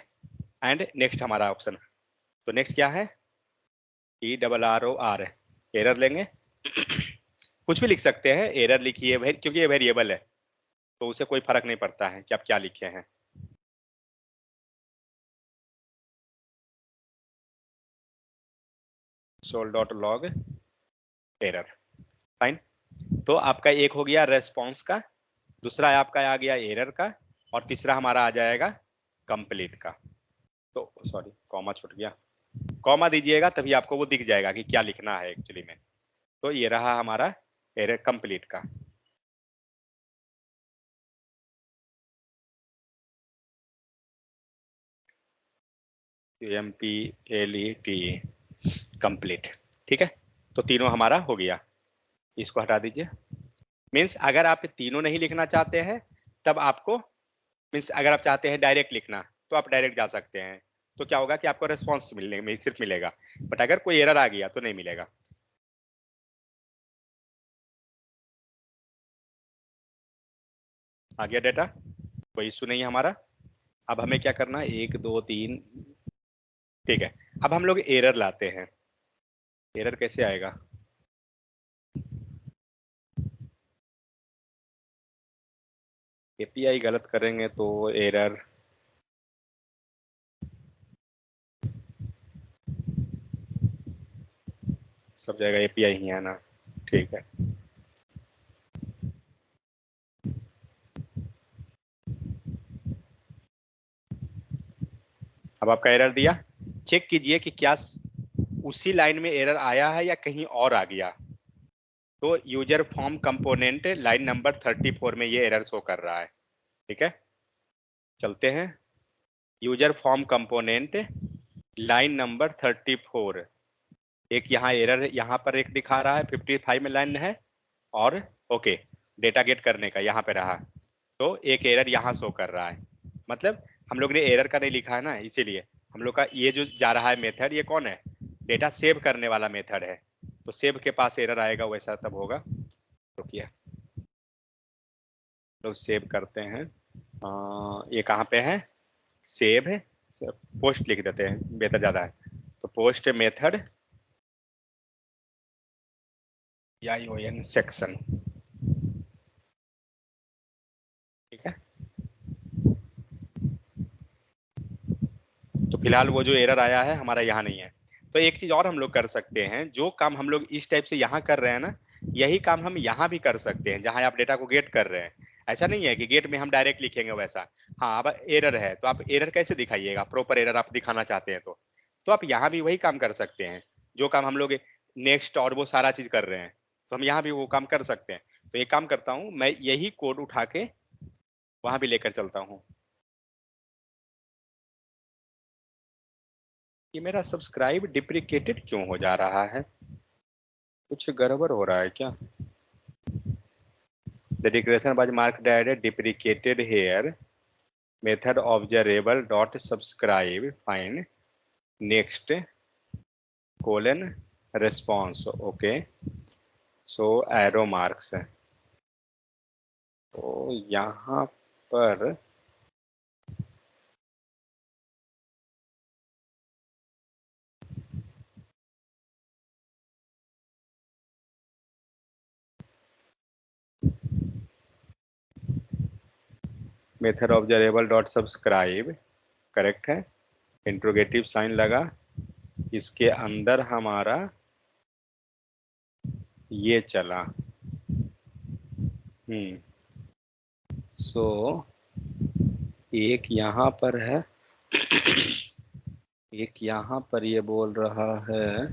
एंड नेक्स्ट हमारा ऑप्शन। तो नेक्स्ट क्या है, ERROR, एरर लेंगे, कुछ भी लिख सकते हैं, एरर लिखिए क्योंकि ये वेरिएबल है, तो उसे कोई फर्क नहीं पड़ता है कि आप क्या लिखे हैं। Console dot log error, fine. तो आपका एक हो गया रेस्पॉन्स का, दूसरा आपका आ गया एरर का, और तीसरा हमारा आ जाएगा कंप्लीट का। तो सॉरी कॉमा छूट गया, कॉमा दीजिएगा तभी आपको वो दिख जाएगा कि क्या लिखना है एक्चुअली में। तो ये रहा हमारा एरर कंप्लीट का। CMPLET कंप्लीट, ठीक है। तो तीनों हमारा हो गया, इसको हटा दीजिए। मीन्स अगर आप तीनों नहीं लिखना चाहते हैं तब आपको, मीन्स अगर आप चाहते हैं डायरेक्ट लिखना तो आप डायरेक्ट जा सकते हैं, तो क्या होगा कि आपको रेस्पॉन्स मिलने में सिर्फ मिलेगा, बट अगर कोई एरर आ गया तो नहीं मिलेगा। आ गया डेटा, कोई इशू नहीं है हमारा। अब हमें क्या करना है, 1 2 3, ठीक है। अब हम लोग एरर लाते हैं, एरर कैसे आएगा, एपीआई गलत करेंगे तो एरर, सब जगह एपीआई ही है ना, ठीक है। अब आपका एरर दिया, चेक कीजिए कि क्या उसी लाइन में एरर आया है या कहीं और आ गया। तो user form component line number 34 में ये एरर शो कर रहा है, ठीक है। चलते हैं, user form component line number 34, एक यहाँ एरर, यहाँ पर एक दिखा रहा है 55 में लाइन है, और ओके डेटा गेट करने का यहाँ पे रहा, तो एक एरर यहाँ शो कर रहा है। मतलब हम लोग ने एरर का नहीं लिखा है ना, इसीलिए हम लोग का ये जो जा रहा है मेथड, ये कौन है, डेटा सेव करने वाला मेथड है। तो सेव के पास एरर आएगा, वैसा तब होगा। रुकिए, लोग सेव करते हैं, ये कहाँ पे है, सेव है, पोस्ट लिख देते हैं बेहतर ज़्यादा है। तो पोस्ट मेथड ION सेक्शन, ठीक है। तो फिलहाल वो जो एरर आया है हमारा यहाँ नहीं है। तो एक चीज और हम लोग कर सकते हैं, जो काम हम लोग इस टाइप से यहाँ कर रहे हैं ना, यही काम हम यहाँ भी कर सकते हैं, जहाँ आप डेटा को गेट कर रहे हैं। ऐसा नहीं है कि गेट में हम डायरेक्ट लिखेंगे वैसा। हाँ, अब एरर है तो आप एरर कैसे दिखाइएगा, प्रॉपर एरर आप दिखाना चाहते हैं तो आप यहाँ भी वही काम कर सकते हैं, जो काम हम लोग नेक्स्ट और वो सारा चीज कर रहे हैं, तो हम यहाँ भी वो काम कर सकते हैं। तो एक काम करता हूँ, मैं यही कोड उठा के वहां भी लेकर चलता हूँ। ये मेरा सब्सक्राइब डिप्रिकेटेड क्यों हो जा रहा है, कुछ गड़बड़ हो रहा है क्या। The declaration was marked as deprecated here, method observable dot subscribe fine next colon response, okay. So arrow marks है, तो यहाँ पर method observable dot subscribe correct है, इंट्रोगेटिव साइन लगा, इसके अंदर हमारा ये चला, सो एक यहाँ पर है, एक यहाँ पर ये बोल रहा है,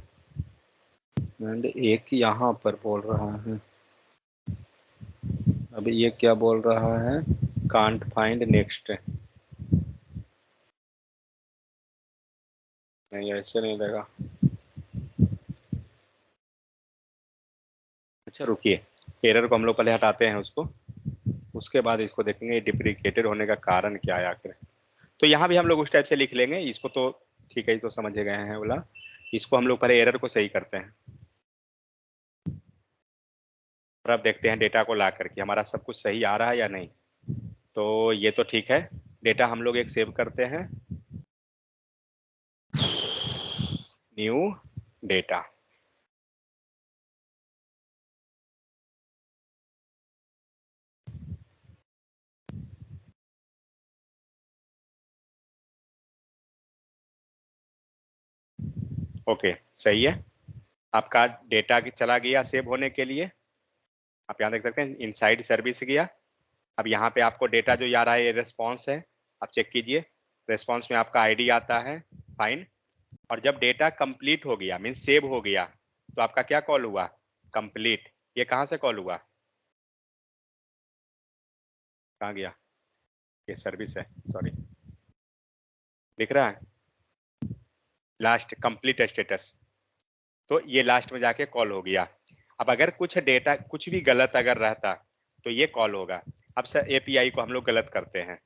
एंड एक यहाँ पर बोल रहा है। अभी ये क्या बोल रहा है, कांट फाइंड नेक्स्ट, नहीं ऐसे नहीं लगा। अच्छा रुकिए, एरर को हम लोग पहले हटाते हैं उसको, उसके बाद इसको देखेंगे डिप्रिकेटेड होने का कारण क्या है आखिर। तो यहाँ भी हम लोग उस टाइप से लिख लेंगे इसको, तो ठीक है, ये तो समझ गए हैं बोला। इसको हम लोग पहले एरर को सही करते हैं, और अब देखते हैं डेटा को ला करके हमारा सब कुछ सही आ रहा है या नहीं। तो ये तो ठीक है, डेटा हम लोग एक सेव करते हैं, न्यू डेटा, ओके सही है। आपका डेटा चला गया सेव होने के लिए, आप यहाँ देख सकते हैं इनसाइड सर्विस गया। अब यहाँ पे आपको डेटा जो आ रहा है ये रिस्पॉन्स है, आप चेक कीजिए, रेस्पॉन्स में आपका आईडी आता है, फाइन। और जब डेटा कंप्लीट हो गया मीन्स सेव हो गया तो आपका क्या कॉल हुआ, कंप्लीट। ये कहाँ से कॉल हुआ, कहाँ गया, ये सर्विस है, सॉरी, दिख रहा है लास्ट कंप्लीट स्टेटस, तो ये लास्ट में जाके कॉल हो गया। अब अगर कुछ डेटा कुछ भी गलत अगर रहता तो ये कॉल होगा। अब सर एपीआई को हम लोग गलत करते हैं,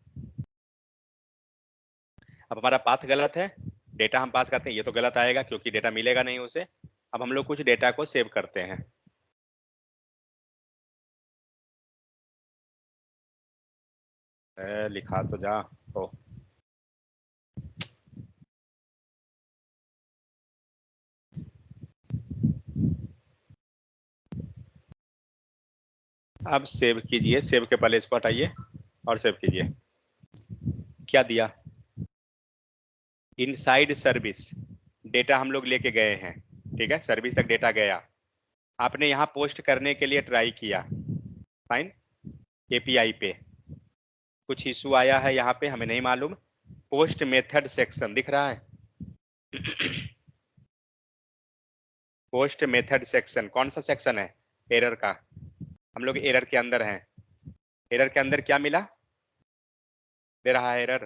अब हमारा पाथ गलत है, डेटा हम पास करते हैं, ये तो गलत आएगा क्योंकि डेटा मिलेगा नहीं उसे। अब हम लोग कुछ डेटा को सेव करते हैं, लिखा तो जा तो अब सेव कीजिए, सेव के पहले इसको हटाइए और सेव कीजिए। क्या दिया, इनसाइड सर्विस डेटा हम लोग लेके गए हैं, ठीक है, सर्विस तक डेटा गया, आपने यहाँ पोस्ट करने के लिए ट्राई किया, फाइन, एपीआई पे कुछ इशू आया है, यहाँ पे हमें नहीं मालूम, पोस्ट मेथड सेक्शन दिख रहा है पोस्ट मेथड सेक्शन कौन सा सेक्शन है, एरर का, हम लोग एरर के अंदर हैं। एरर के अंदर क्या मिला, दे रहा है एरर,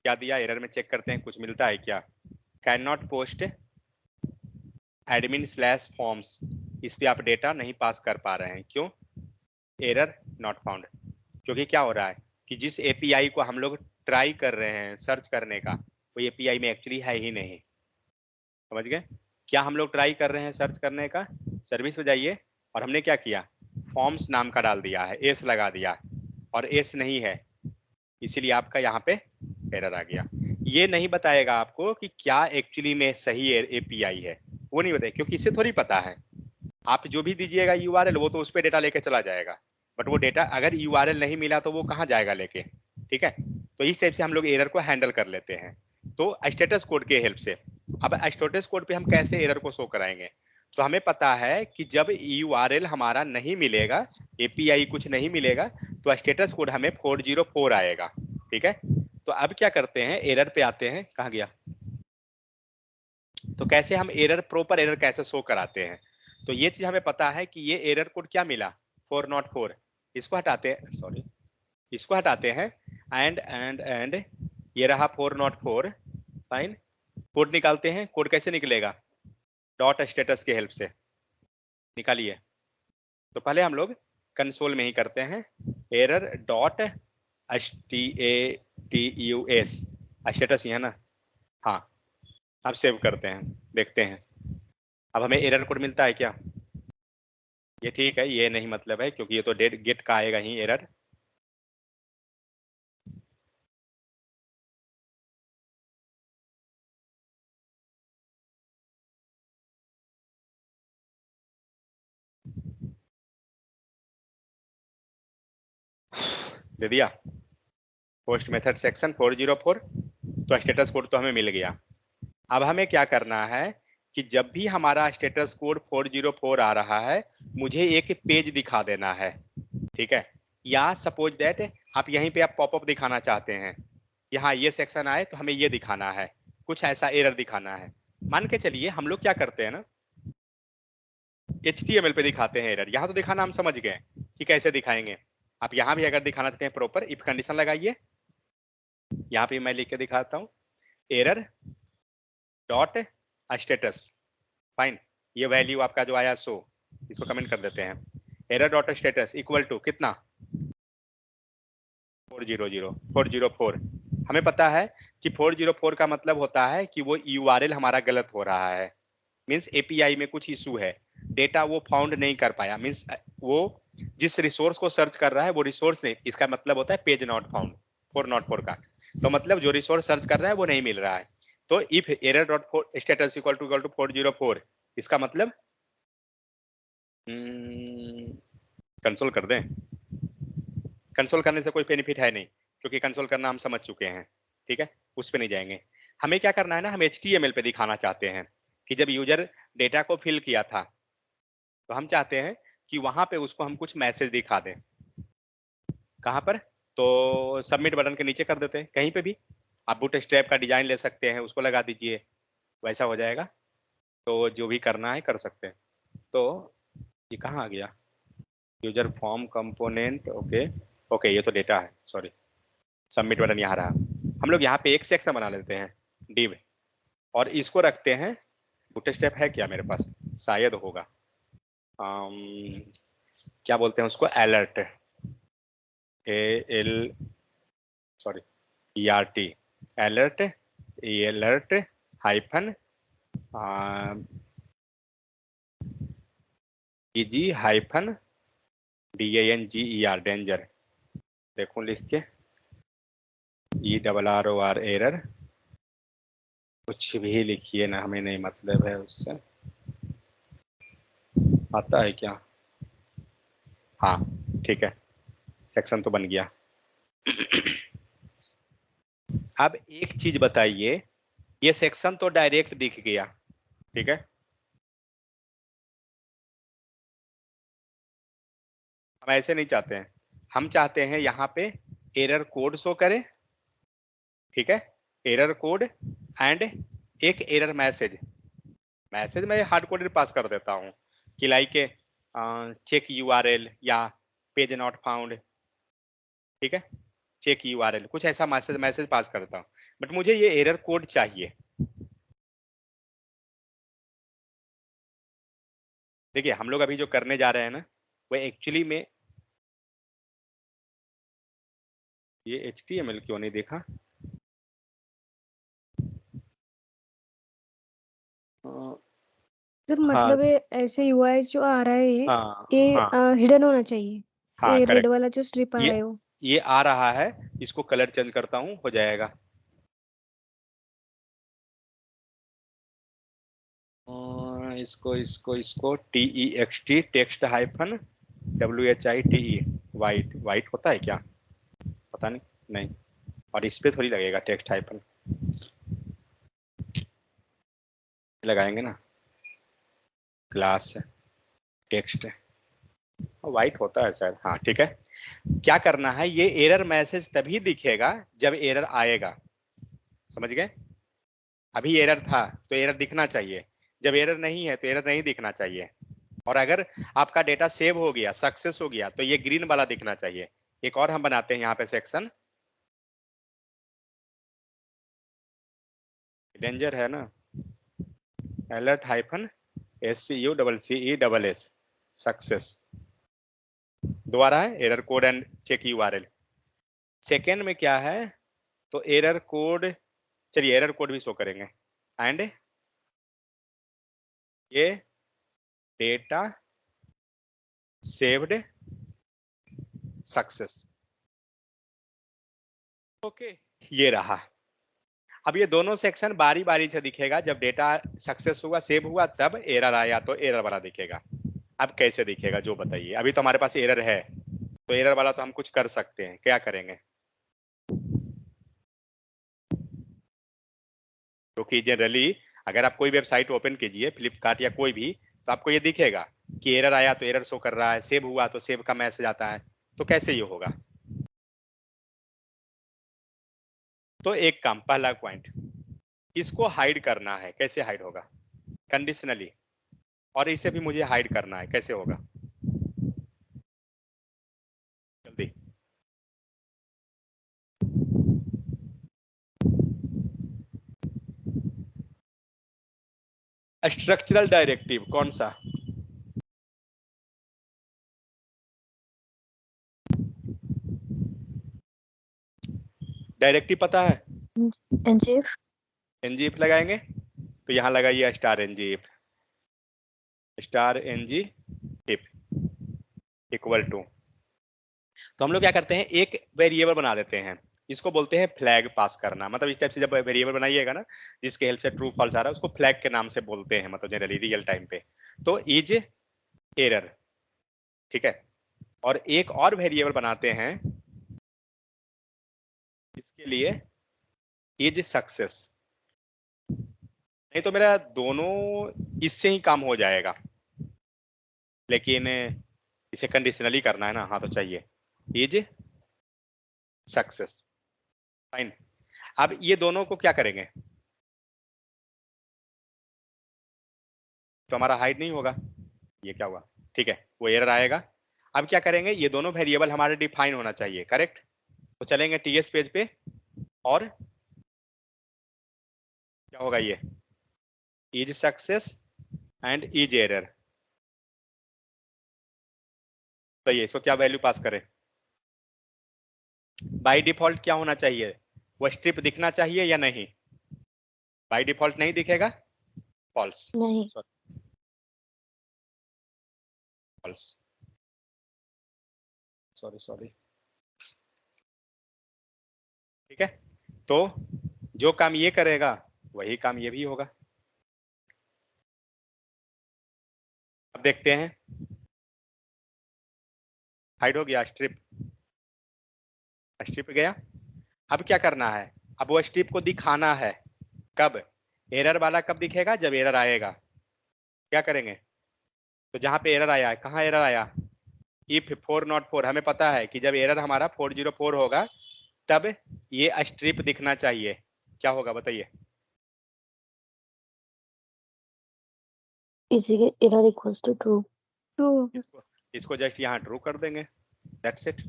क्या दिया एरर में, चेक करते हैं कुछ मिलता है क्या, कैन नॉट पोस्ट admin/forms, इस पे आप डेटा नहीं पास कर पा रहे हैं, क्यों, एरर नॉट फाउंड, क्योंकि क्या हो रहा है कि जिस एपीआई को हम लोग ट्राई कर रहे हैं सर्च करने का वो एपीआई में एक्चुअली है ही नहीं, समझ गए, क्या हम लोग ट्राई कर रहे हैं सर्च करने का, सर्विस पे जाइए और हमने क्या किया, फॉर्म्स नाम का डाल दिया है, एस लगा दिया और एस नहीं है, इसीलिए आपका यहाँ पे एरर आ गया। ये नहीं बताएगा आपको कि क्या एक्चुअली में सही एपीआई है, वो नहीं बताएगा क्योंकि इससे थोड़ी पता है, आप जो भी दीजिएगा यूआरएल वो तो उस पर डेटा लेके चला जाएगा, बट वो डेटा अगर यूआरएल नहीं मिला तो वो कहाँ जाएगा लेके, ठीक है, तो इस टाइप से हम लोग एरर को हैंडल कर लेते हैं, तो स्टेटस कोड के हेल्प से। अब स्टेटस कोड पे हम कैसे एरर को शो कराएंगे, तो हमें पता है कि जब यूआरएल हमारा नहीं मिलेगा, एपीआई कुछ नहीं मिलेगा, तो स्टेटस कोड हमें 404 आएगा, ठीक है। तो अब क्या करते हैं, एरर पे आते हैं, कहाँ गया, तो कैसे हम एरर प्रॉपर एरर कैसे शो कराते हैं, तो ये चीज हमें पता है कि ये एरर कोड क्या मिला 404, इसको हटाते हैं, सॉरी इसको हटाते हैं, एंड ये रहा 404, फाइन, कोड निकालते हैं, कोड कैसे निकलेगा, डॉट स्टेटस के हेल्प से निकालिए, तो पहले हम लोग कंसोल में ही करते हैं, एरर डॉट STATUS, स्टेटस ही है ना, हाँ, अब सेव करते हैं, देखते हैं अब हमें एरर कोड मिलता है क्या, ये ठीक है, ये नहीं मतलब है क्योंकि ये तो डेट गेट का आएगा ही एरर, दे दिया, पोस्ट मेथड सेक्शन 404, तो स्टेटस कोड तो हमें मिल गया। अब हमें क्या करना है कि जब भी हमारा स्टेटस कोड 404 आ रहा है मुझे एक पेज दिखा देना है, ठीक है, या सपोज दैट आप यहीं पे आप पॉपअप दिखाना चाहते हैं, यहाँ ये सेक्शन आए तो हमें ये दिखाना है, कुछ ऐसा एरर दिखाना है, मान के चलिए हम लोग क्या करते हैं ना, HTML पे दिखाते हैं एरर, यहाँ तो दिखाना हम समझ गए कि कैसे दिखाएंगे, आप यहाँ भी अगर दिखाना चाहते हैं प्रॉपर इफ कंडीशन लगाइए, यहाँ पे मैं लिख के दिखाता हूँ, एरर डॉट स्टेटस, फाइन, ये वैल्यू आपका जो आया सो, इसको कमेंट कर देते हैं, error dot status equal to कितना 404, हमें पता है कि 404 का मतलब होता है कि वो यूआरएल हमारा गलत हो रहा है, मीन्स एपीआई में कुछ इशू है, डेटा वो फाउंड नहीं कर पाया, मीन्स वो जिस रिसोर्स को सर्च कर रहा है वो रिसोर्स नहीं, इसका मतलब होता है पेज नॉट फाउंड 404 का, तो मतलब जो रिसोर्स सर्च कर रहा है वो नहीं मिल रहा है, तो if error dot status equal to 404, इसका मतलब कंसोल कर दें, कंसोल करने से कोई बेनिफिट है नहीं क्योंकि कंसोल करना हम समझ चुके हैं, ठीक है, उस पर नहीं जाएंगे, हमें क्या करना है ना, हम HTML पे दिखाना चाहते हैं कि जब यूजर डेटा को फिल किया था तो हम चाहते हैं कि वहां पे उसको हम कुछ मैसेज दिखा दें, कहां पर, तो सबमिट बटन के नीचे कर देते हैं कहीं पे भी, आप बूटस्ट्रैप का डिजाइन ले सकते हैं, उसको लगा दीजिए, वैसा हो जाएगा। तो जो भी करना है कर सकते हैं। तो ये कहाँ आ गया, user form component, okay okay, ये तो डेटा है, सॉरी। सबमिट बटन यहाँ रहा। हम लोग यहाँ पे एक सेक्शन बना लेते हैं डिव, और इसको रखते हैं, बूटस्ट्रैप है क्या मेरे पास, शायद होगा, क्या बोलते हैं उसको, alert, L sorry ERT, alert, alert hyphen EG hyphen DANGER, danger, देखो लिख के, ERROR एरर, कुछ भी लिखिए ना, हमें नहीं मतलब है उससे, आता है क्या, हाँ ठीक है, सेक्शन तो बन गया। अब एक चीज बताइए, ये सेक्शन तो डायरेक्ट दिख गया, ठीक है, हम ऐसे नहीं चाहते हैं, हम चाहते हैं यहाँ पे एरर कोड शो करे, ठीक है, एरर कोड एंड एक एरर मैसेज, मैसेज मैं हार्ड कोडेड पास कर देता हूँ कि लाइक चेक URL या पेज नॉट फाउंड, ठीक है, चेक URL, कुछ ऐसा मैसेज मैसेज पास करता हूँ, बट मुझे ये एरर कोड चाहिए। देखिए हम लोग अभी जो करने जा रहे हैं ना, वो एक्चुअली में, ये HTML क्यों नहीं देखा, सर हाँ मतलब ये ऐसे यूआई जो आ रहा है हाँ ये हाँ हिडन होना चाहिए, हाँ ये रेड करेक्ट, वाला जो स्ट्रिप आ रहा है वो। ये आ रहा है, इसको कलर चेंज करता हूँ, हो जाएगा। इसको इसको इसको TEXT, text hyphen WHITE, white, white होता है क्या, पता नहीं, नहीं, और इस पे थोड़ी लगेगा टेक्स्ट हाइफन, लगाएंगे ना, क्लास टेक्स्ट, वाइट होता है शायद, हाँ ठीक है। क्या करना है, ये एरर मैसेज तभी दिखेगा जब एरर आएगा, समझ गए, अभी एरर था तो एरर दिखना चाहिए, जब एरर नहीं है तो एरर नहीं दिखना चाहिए, और अगर आपका डेटा सेव हो गया, सक्सेस हो गया, तो ये ग्रीन वाला दिखना चाहिए। एक और हम बनाते हैं यहाँ पे सेक्शन, डेंजर है ना, अलर्ट हाइफन SCUCCESS, सक्सेस, दोबारा है error code and check URL। Second में क्या है, तो एरर कोड, चलिए एरर कोड भी शो करेंगे, एंड ये डेटा सेव्ड सक्सेस, ओके, ये रहा। अब ये दोनों सेक्शन बारी बारी से दिखेगा, जब डेटा सक्सेस हुआ, सेव हुआ, तब एरर आया तो एरर वाला दिखेगा। अब कैसे दिखेगा जो बताइए, अभी तो हमारे पास एरर है, तो एरर वाला तो हम कुछ कर सकते हैं, क्या करेंगे, क्योंकि जनरली अगर आप कोई वेबसाइट ओपन कीजिए, फ्लिपकार्ट या कोई भी, तो आपको ये दिखेगा कि एरर आया तो एरर शो कर रहा है, सेव हुआ तो सेव का मैसेज आता है, तो कैसे ये होगा। तो एक काम, पहला पॉइंट, इसको हाइड करना है, कैसे हाइड होगा, कंडीशनली, और इसे भी मुझे हाइड करना है, कैसे होगा, जल्दी, स्ट्रक्चरल डायरेक्टिव कौन सा, डायरेक्टिव पता है, NGF। NGF लगाएंगे, तो यहां लगाइए star NGF, star NGF equal to, तो हम लोग क्या करते हैं, एक वेरिएबल बना देते हैं, इसको बोलते हैं फ्लैग पास करना, मतलब इस टाइप से जब वेरिएबल बनाइएगा ना, जिसके हेल्प से ट्रू फॉल्स आ रहा है, उसको फ्लैग के नाम से बोलते हैं, मतलब जनरली रियल टाइम पे, तो इज एरर, ठीक है, और एक और वेरिएबल बनाते हैं इसके लिए, इज सक्सेस, नहीं तो मेरा दोनों इससे ही काम हो जाएगा, लेकिन इसे कंडीशनली करना है ना, हाँ तो चाहिए इज सक्सेस, फाइन। अब ये दोनों को क्या करेंगे, तो हमारा हाइड नहीं होगा, ये क्या हुआ, ठीक है, वो एरर आएगा। अब क्या करेंगे, ये दोनों वेरिएबल हमारे डिफाइन होना चाहिए, करेक्ट। तो चलेंगे टीएस पेज पे, और क्या होगा, ये is success and is error, तो ये इसको क्या वैल्यू पास करें, बाय डिफॉल्ट क्या होना चाहिए, वो स्ट्रिप दिखना चाहिए या नहीं, बाय डिफॉल्ट नहीं दिखेगा, फॉल्स, नहीं। फॉल्स, सॉरी सॉरी, ठीक है। तो जो काम ये करेगा वही काम ये भी होगा। अब देखते हैं, हाइड हो गया, स्ट्रिप, स्ट्रिप गया। अब क्या करना है, अब वो स्ट्रिप को दिखाना है, कब, एरर वाला कब दिखेगा, जब एरर आएगा। क्या करेंगे, तो जहां पे एरर आया है, कहाँ एरर आया, इफ 404, हमें पता है कि जब एरर हमारा 404 होगा तब ये स्ट्रिप दिखना चाहिए, क्या होगा बताइए, इसी के error equals to true. True. इसको इसको जस्ट यहाँ ट्रू कर देंगे, दैट्स इट।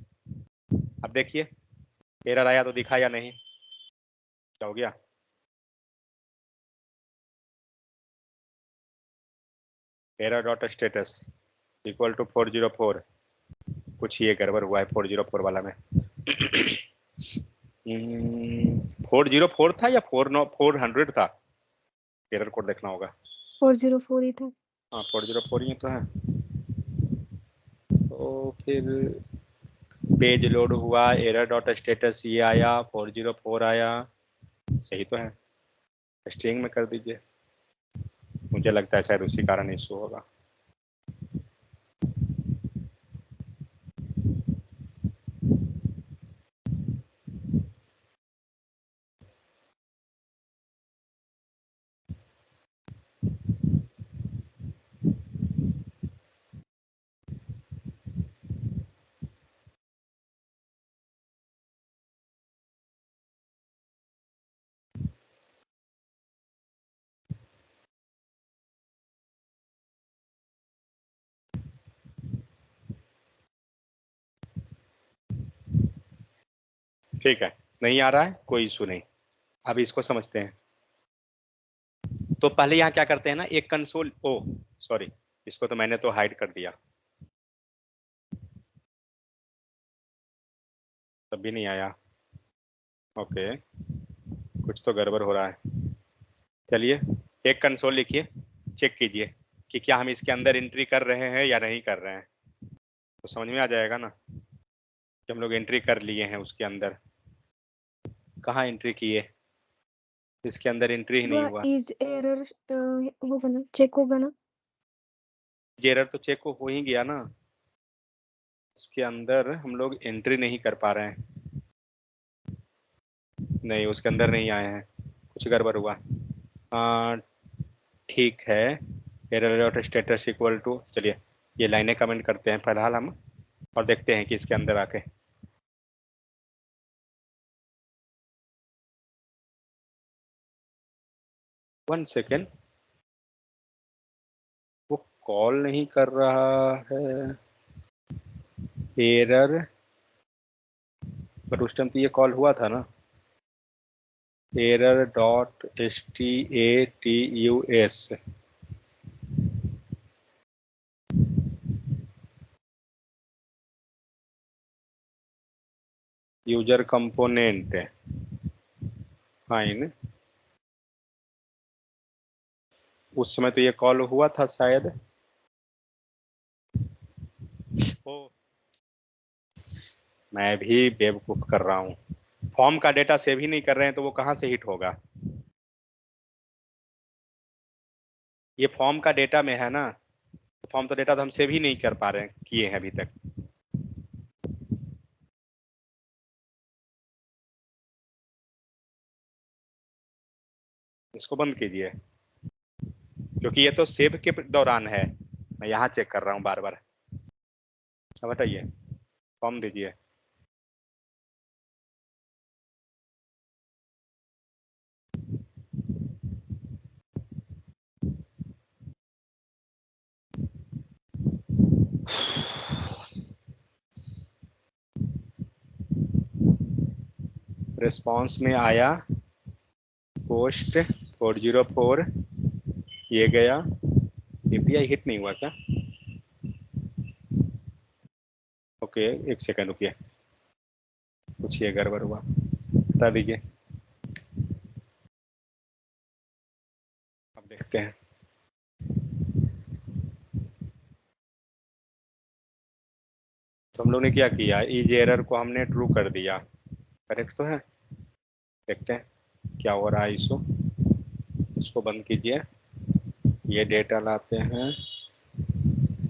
अब देखिए एरर आया तो दिखा या नहीं, क्या हो गया, error dot status equal to 404, कुछ ये गड़बड़ हुआ है 404 वाला में। 404 था या 400 था, एरर कोड देखना होगा। 404 ही था। हाँ 404 ही तो है, तो फिर पेज लोड हुआ, एरर डॉट स्टेटस ये आया, 404 आया, सही तो है, स्ट्रिंग में कर दीजिए, मुझे लगता है शायद उसी कारण इशू होगा। ठीक है, नहीं आ रहा है, कोई इशू नहीं। अब इसको समझते हैं, तो पहले यहाँ क्या करते हैं ना, एक कंसोल, ओ सॉरी, इसको तो मैंने तो हाइड कर दिया, तब भी नहीं आया, ओके, कुछ तो गड़बड़ हो रहा है। चलिए एक कंसोल लिखिए, चेक कीजिए कि क्या हम इसके अंदर एंट्री कर रहे हैं या नहीं कर रहे हैं, तो समझ में आ जाएगा ना कि हम लोग एंट्री कर लिए हैं उसके अंदर। कहाँ एंट्री किए, इसके अंदर एंट्री ही नहीं हुआ, इज एरर होगा ना, चेक होगा ना। एरर तो चेक हो ही गया ना, इसके अंदर हम लोग एंट्री नहीं कर पा रहे हैं, नहीं उसके अंदर नहीं आए हैं, कुछ गड़बड़ हुआ। हाँ ठीक है, error dot status equal to, चलिए ये लाइनें कमेंट करते हैं फिलहाल हम, और देखते हैं कि इसके अंदर आके, वन सेकेंड, वो कॉल नहीं कर रहा है एरर, बट उस टाइम तो ये कॉल हुआ था ना, error dot status, user component fine, उस समय तो ये कॉल हुआ था शायद, ओ मैं भी बेवकूफ कर रहा हूँ, फॉर्म का डेटा सेव ही नहीं कर रहे हैं तो वो कहाँ से हिट होगा, ये फॉर्म का डेटा में है ना, फॉर्म तो डेटा तो हम सेव ही नहीं कर पा रहे हैं, किए हैं अभी तक। इसको बंद कीजिए, क्योंकि ये तो सेव के दौरान है, मैं यहाँ चेक कर रहा हूँ बार बार। अब हटाइए, फॉर्म दीजिए, रिस्पॉन्स में आया पोस्ट 404, ये गया, एपीआई हिट नहीं हुआ क्या? ओके एक सेकंड रुकिए, कुछ ये गड़बड़ हुआ, बता दीजिए। अब देखते हैं। तो हम लोग ने क्या किया, इज एरर को हमने ट्रू कर दिया, करेक्ट तो है। देखते हैं क्या हो रहा है। इसको बंद कीजिए, ये डेटा लाते हैं,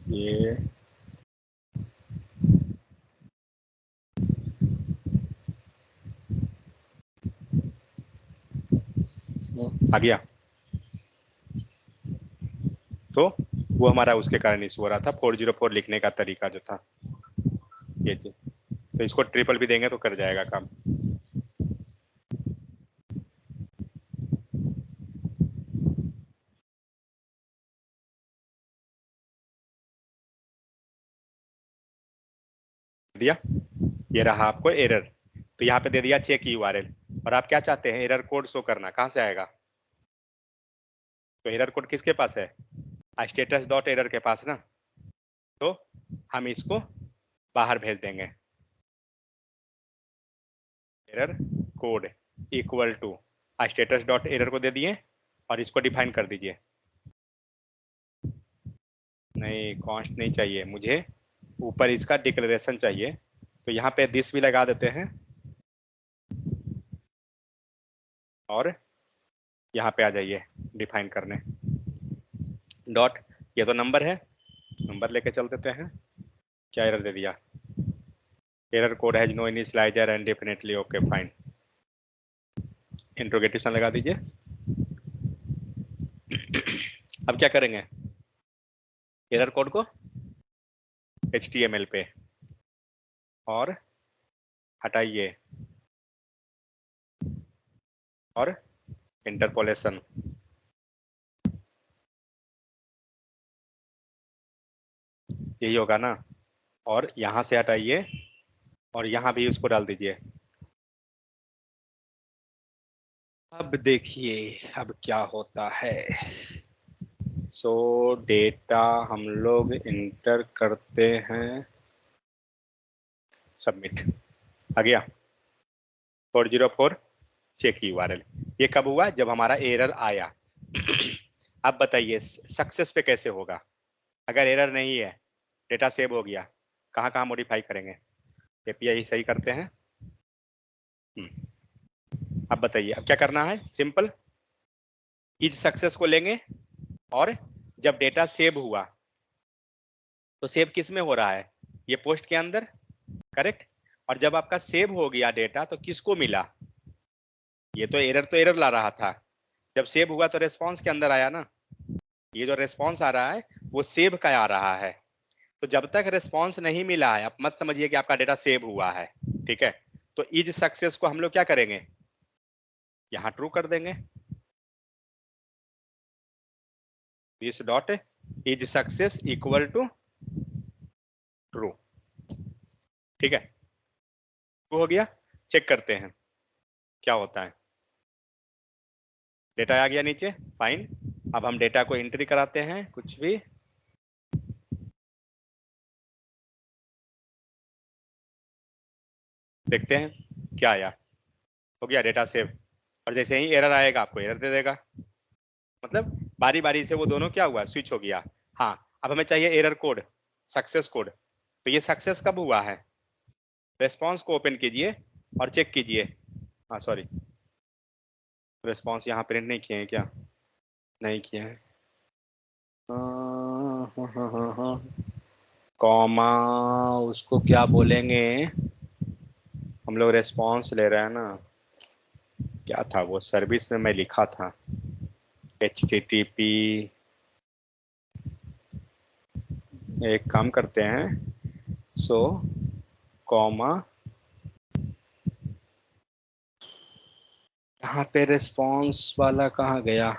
ये आ गया। तो वो हमारा उसके कारण इशू हो रहा था, 404 लिखने का तरीका जो था ये चीज। तो इसको ट्रिपल भी देंगे तो कर जाएगा काम। दिया, ये रहा आपको एरर। तो यहाँ पे दे दिया चेक यूआरएल, और आप क्या चाहते हैं, एरर कोड शो करना, कहाँ से आएगा? तो एरर कोड किसके पास है? स्टेटस डॉट एरर के पास ना। तो हम इसको बाहर भेज देंगे, error code equal to status dot error को दे दिए, और इसको डिफाइन कर दीजिए। नहीं कॉन्स्ट नहीं चाहिए मुझे, ऊपर इसका डिक्लेरेशन चाहिए। तो यहाँ पे दिस भी लगा देते हैं, और यहाँ पे आ जाइए डिफाइन करने डॉट, ये तो नंबर है, नंबर लेके चल देते हैं। क्या एरर दे दिया, error code has no initialiser and definitely okay fine, interrogative sign लगा दीजिए। अब क्या करेंगे, एरर कोड को HTML पे और हटाइए, और इंटरपोलेशन, यही होगा ना, और यहां से हटाइए, और यहां भी उसको डाल दीजिए। अब देखिए अब क्या होता है। सो डेटा हम लोग इंटर करते हैं, सबमिट, आ गया 404 चेक यूआरएल। ये कब हुआ, जब हमारा एरर आया। अब बताइए सक्सेस पे कैसे होगा, अगर एरर नहीं है, डेटा सेव हो गया, कहाँ कहाँ मॉडिफाई करेंगे? एपीआई सही करते हैं। अब बताइए अब क्या करना है, सिंपल इज सक्सेस को लेंगे, और जब डेटा सेव हुआ तो सेव किस में हो रहा है, ये पोस्ट के अंदर, करेक्ट। और जब आपका सेव हो गया डेटा तो किसको मिला, ये तो एरर ला रहा था, जब सेव हुआ तो रेस्पॉन्स के अंदर आया ना, ये जो रेस्पॉन्स आ रहा है वो सेव का आ रहा है। तो जब तक रेस्पॉन्स नहीं मिला है, आप मत समझिए कि आपका डेटा सेव हुआ है, ठीक है। तो इज सक्सेस को हम लोग क्या करेंगे, यहां ट्रू कर देंगे, this dot is success equal to true, ठीक है। ट्रू हो गया, चेक करते हैं क्या होता है। डेटा आ गया नीचे, फाइन। अब हम डेटा को एंट्री कराते हैं, कुछ भी, देखते हैं क्या आया। हो गया डेटा सेव, और जैसे ही एरर आएगा आपको एरर दे देगा, मतलब बारी बारी से वो दोनों क्या हुआ, स्विच हो गया। हाँ अब हमें चाहिए एरर कोड, सक्सेस कोड। तो ये सक्सेस कब हुआ है, रेस्पॉन्स को ओपन कीजिए और चेक कीजिए। हाँ सॉरी, रेस्पॉन्स यहाँ प्रिंट नहीं किए हैं क्या, नहीं किए हैं। कॉमा उसको क्या बोलेंगे, हम लोग रेस्पॉन्स ले रहे हैं ना, क्या था वो सर्विस में मैं लिखा था, HTTP। एक काम करते हैं, सो कॉमा, यहाँ पे रेस्पॉन्स वाला कहाँ गया,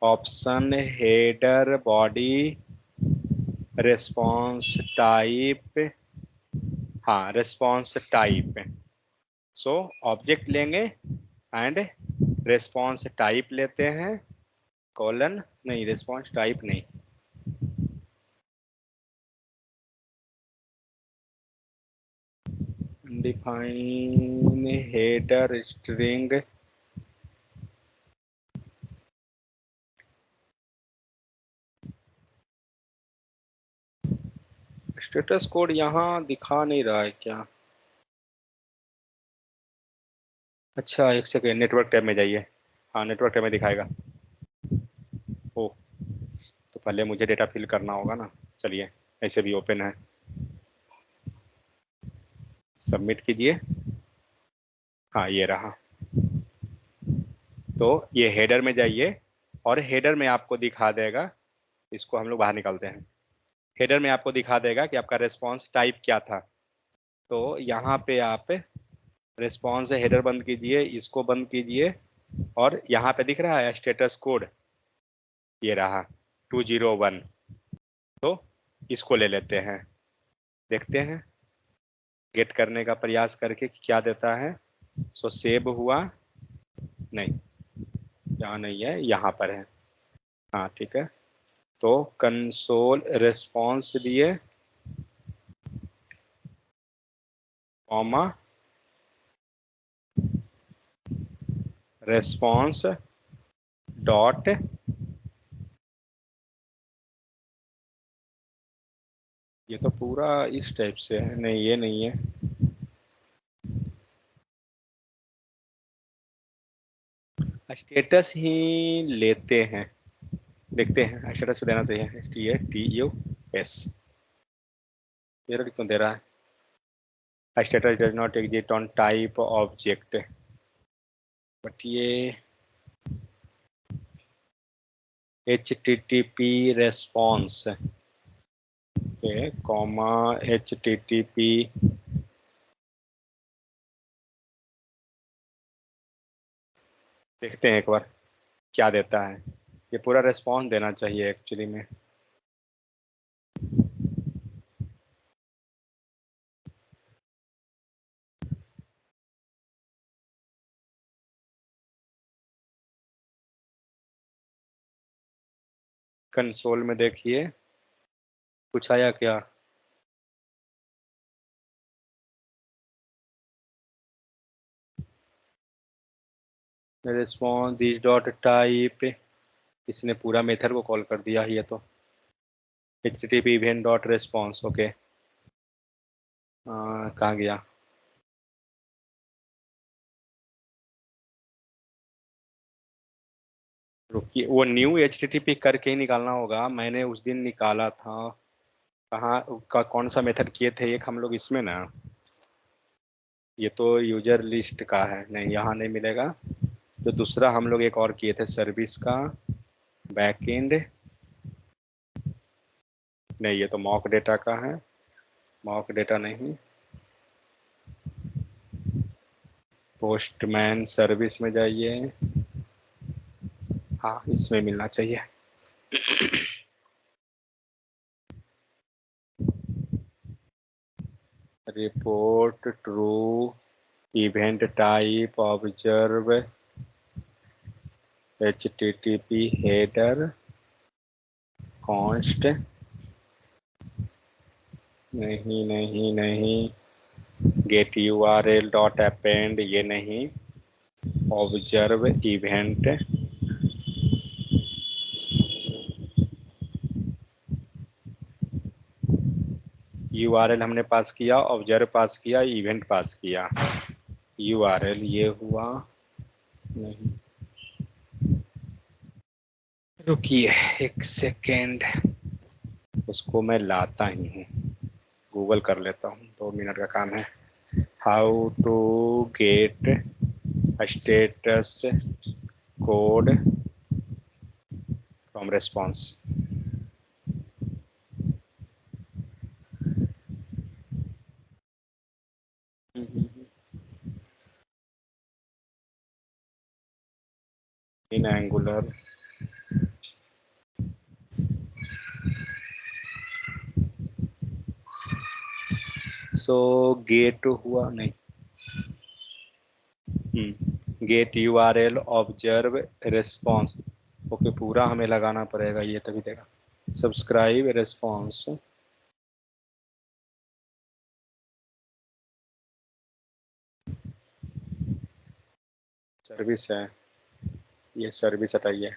option header body response type हाँ, रिस्पॉन्स टाइप। सो ऑब्जेक्ट लेंगे एंड रिस्पॉन्स टाइप लेते हैं, कॉलन नहीं, रिस्पॉन्स टाइप नहीं, define header string status code यहाँ दिखा नहीं रहा है क्या? अच्छा एक सेकेंड, नेटवर्क टैब में जाइए। हाँ नेटवर्क टैब में दिखाएगा। ओ, तो पहले मुझे डेटा फिल करना होगा ना। चलिए ऐसे भी ओपन है, सबमिट कीजिए। हाँ ये रहा। तो ये हेडर में जाइए और हेडर में आपको दिखा देगा, इसको हम लोग बाहर निकालते हैं। हेडर में आपको दिखा देगा कि आपका रिस्पॉन्स टाइप क्या था। तो यहाँ पे आप रिस्पॉन्स हेडर बंद कीजिए, इसको बंद कीजिए, और यहाँ पे दिख रहा है स्टेटस कोड, ये रहा 201। तो इसको ले लेते हैं, देखते हैं गेट करने का प्रयास करके कि क्या देता है। सो सेव हुआ नहीं, यहाँ नहीं है, यहाँ पर है। हाँ ठीक है, तो कंसोल रिस्पॉन्स दिए कॉमा रिस्पॉन्स डॉट, ये तो पूरा इस टाइप से है, नहीं ये नहीं है, स्टेटस ही लेते हैं, देखते हैं स्टेटस को देना चाहिए। STATUS एरर क्यों दे रहा है? Status does not exist on type object, but ये HTTP रेस्पॉन्स पे कॉमा HTTP देखते हैं एक बार क्या देता है। ये पूरा रेस्पॉन्स देना चाहिए एक्चुअली में। कंसोल में देखिए कुछ आया क्या? रिस्पॉन्स दिस डॉट टाइप, इसने पूरा मेथड को कॉल कर दिया है ये तो। HTTP event dot response, okay कहाँ गया? रुकिए, वो न्यू HTTP करके ही निकालना होगा, मैंने उस दिन निकाला था। कहाँ का कौन सा मेथड किए थे एक हम लोग इसमें ना, ये तो यूजर लिस्ट का है, नहीं यहाँ नहीं मिलेगा। तो दूसरा हम लोग एक और किए थे सर्विस का बैकएंड, नहीं ये तो मॉक डेटा का है, मॉक डेटा नहीं, पोस्टमैन सर्विस में जाइए, हाँ इसमें मिलना चाहिए। Report true event type observe HTTP header const, नहीं नहीं नहीं, गेट URL डॉट अपेंड ये नहीं, ऑब्जर्व इवेंट, URL हमने पास किया, ऑब्जर्व पास किया, इवेंट पास किया। URL ये हुआ नहीं, रुकिए एक सेकेंड, उसको मैं लाता ही हूँ, गूगल कर लेता हूँ, 2 मिनट का काम है। How to get status code from response. In Angular so get हुआ नहीं, get URL observe response, okay पूरा हमें लगाना पड़ेगा ये तभी देगा। सब्सक्राइब रिस्पॉन्स, सर्विस है ये, सर्विस हटाइए,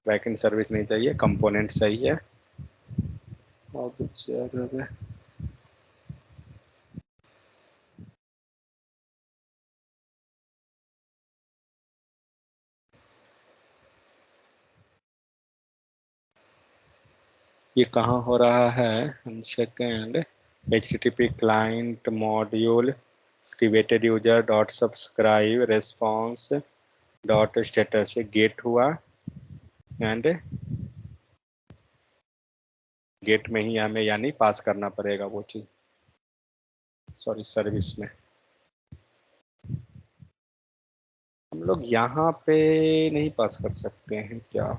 बैकएंड सर्विस नहीं चाहिए, कंपोनेंट चाहिए। ऑब्जर्व ये कहाँ हो रहा है, second HTTP client module created user dot subscribe response dot status, get हुआ एंड गेट में ही हमें यानी पास करना पड़ेगा वो चीज, सॉरी सर्विस में। हम लोग यहाँ पे नहीं पास कर सकते हैं क्या,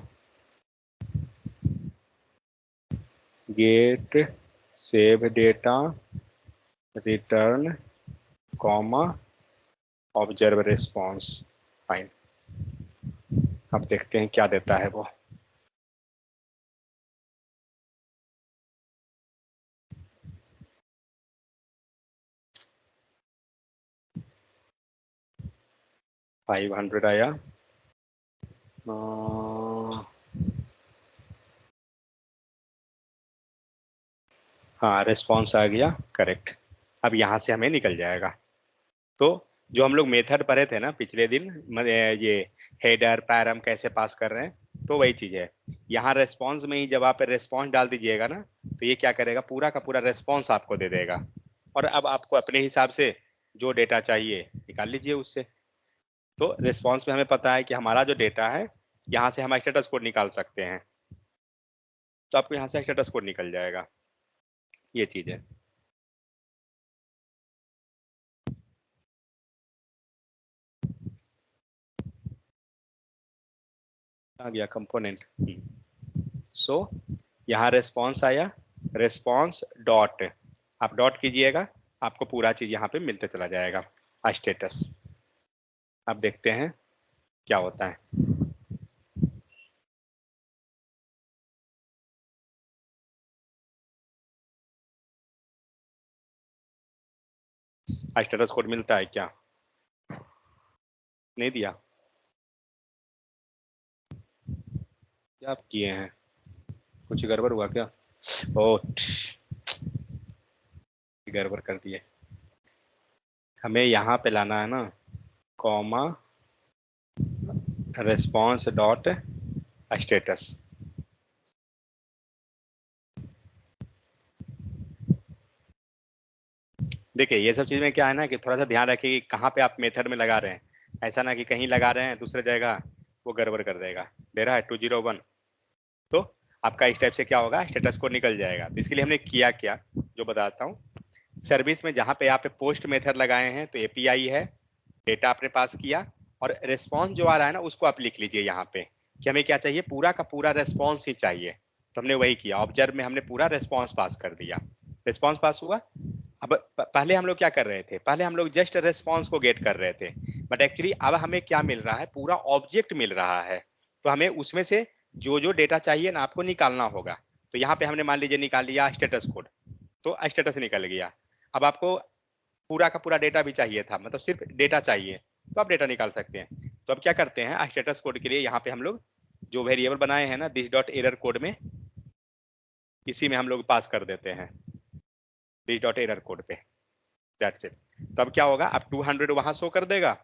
get save data return comma observe response, fine. अब देखते हैं क्या देता है वो। $500 आया, हाँ रिस्पॉन्स आ गया करेक्ट। अब यहाँ से हमें निकल जाएगा। तो जो हम लोग मेथड पढ़े थे ना पिछले दिन, ये हेडर पैरम कैसे पास कर रहे हैं, तो वही चीज है। यहाँ रेस्पॉन्स में ही जब आप रेस्पॉन्स डाल दीजिएगा ना, तो ये क्या करेगा, पूरा का पूरा रेस्पॉन्स आपको दे देगा। और अब आपको अपने हिसाब से जो डेटा चाहिए निकाल लीजिए उससे। तो रेस्पॉन्स में हमें पता है कि हमारा जो डेटा है, यहाँ से हम स्टेटस कोड निकाल सकते हैं, तो आपको यहाँ से स्टेटस कोड निकल जाएगा, ये चीज है। आ गया कंपोनेंट। सो यहाँ रेस्पॉन्स आया, रेस्पॉन्स डॉट, आप डॉट कीजिएगा, आपको पूरा चीज यहाँ पे मिलते चला जाएगा स्टेटस। अब देखते हैं क्या होता है। स्टेटस कोड मिलता है क्या, नहीं दिया, क्या आप किए हैं, कुछ गड़बड़ हुआ क्या, ओ गड़बड़ कर दिए। हमें यहाँ पे लाना है ना, कॉमा रेस्पॉन्स डॉट स्टेटस। देखिए ये सब चीज में क्या है ना कि थोड़ा सा ध्यान रखिए कि कहाँ पे आप मेथड में लगा रहे हैं, ऐसा ना कि कहीं लगा रहे हैं दूसरे जगह वो गड़बड़ कर देगा। दे रहा है 201, तो आपका इस टाइप से क्या होगा, स्टेटस कोड निकल जाएगा। तो इसके लिए हमने किया क्या, जो बताता हूँ। सर्विस में जहाँ पे आप पोस्ट मेथड लगाए हैं तो एपीआई है, डेटा आपने पास किया, और रेस्पॉन्स जो आ रहा है ना उसको आप लिख लीजिए यहाँ पे कि हमें क्या चाहिए, पूरा का पूरा रेस्पॉन्स ही चाहिए। तो हमने वही किया, ऑब्जर्व में हमने पूरा रेस्पॉन्स पास कर दिया, रेस्पॉन्स पास हुआ। अब पहले हम लोग क्या कर रहे थे, पहले हम लोग जस्ट रेस्पॉन्स को गेट कर रहे थे, बट एक्चुअली अब हमें क्या मिल रहा है, पूरा ऑब्जेक्ट मिल रहा है। तो हमें उसमें से जो जो डेटा चाहिए ना आपको निकालना होगा। तो यहाँ पे हमने मान लीजिए निकाल लिया स्टेटस कोड, तो स्टेटस निकल गया। अब आपको पूरा का पूरा डेटा भी चाहिए था, मतलब सिर्फ डेटा चाहिए, तो आप डेटा निकाल सकते हैं। तो अब क्या करते हैं, स्टेटस कोड के लिए यहाँ पे हम लोग जो वेरिएबल बनाए हैं ना दिस डॉट एरर कोड में, इसी में हम लोग पास कर देते हैं दिस डॉट एरर कोड पे, दैट्स इट। तो अब क्या होगा, अब 200 वहां शो कर देगा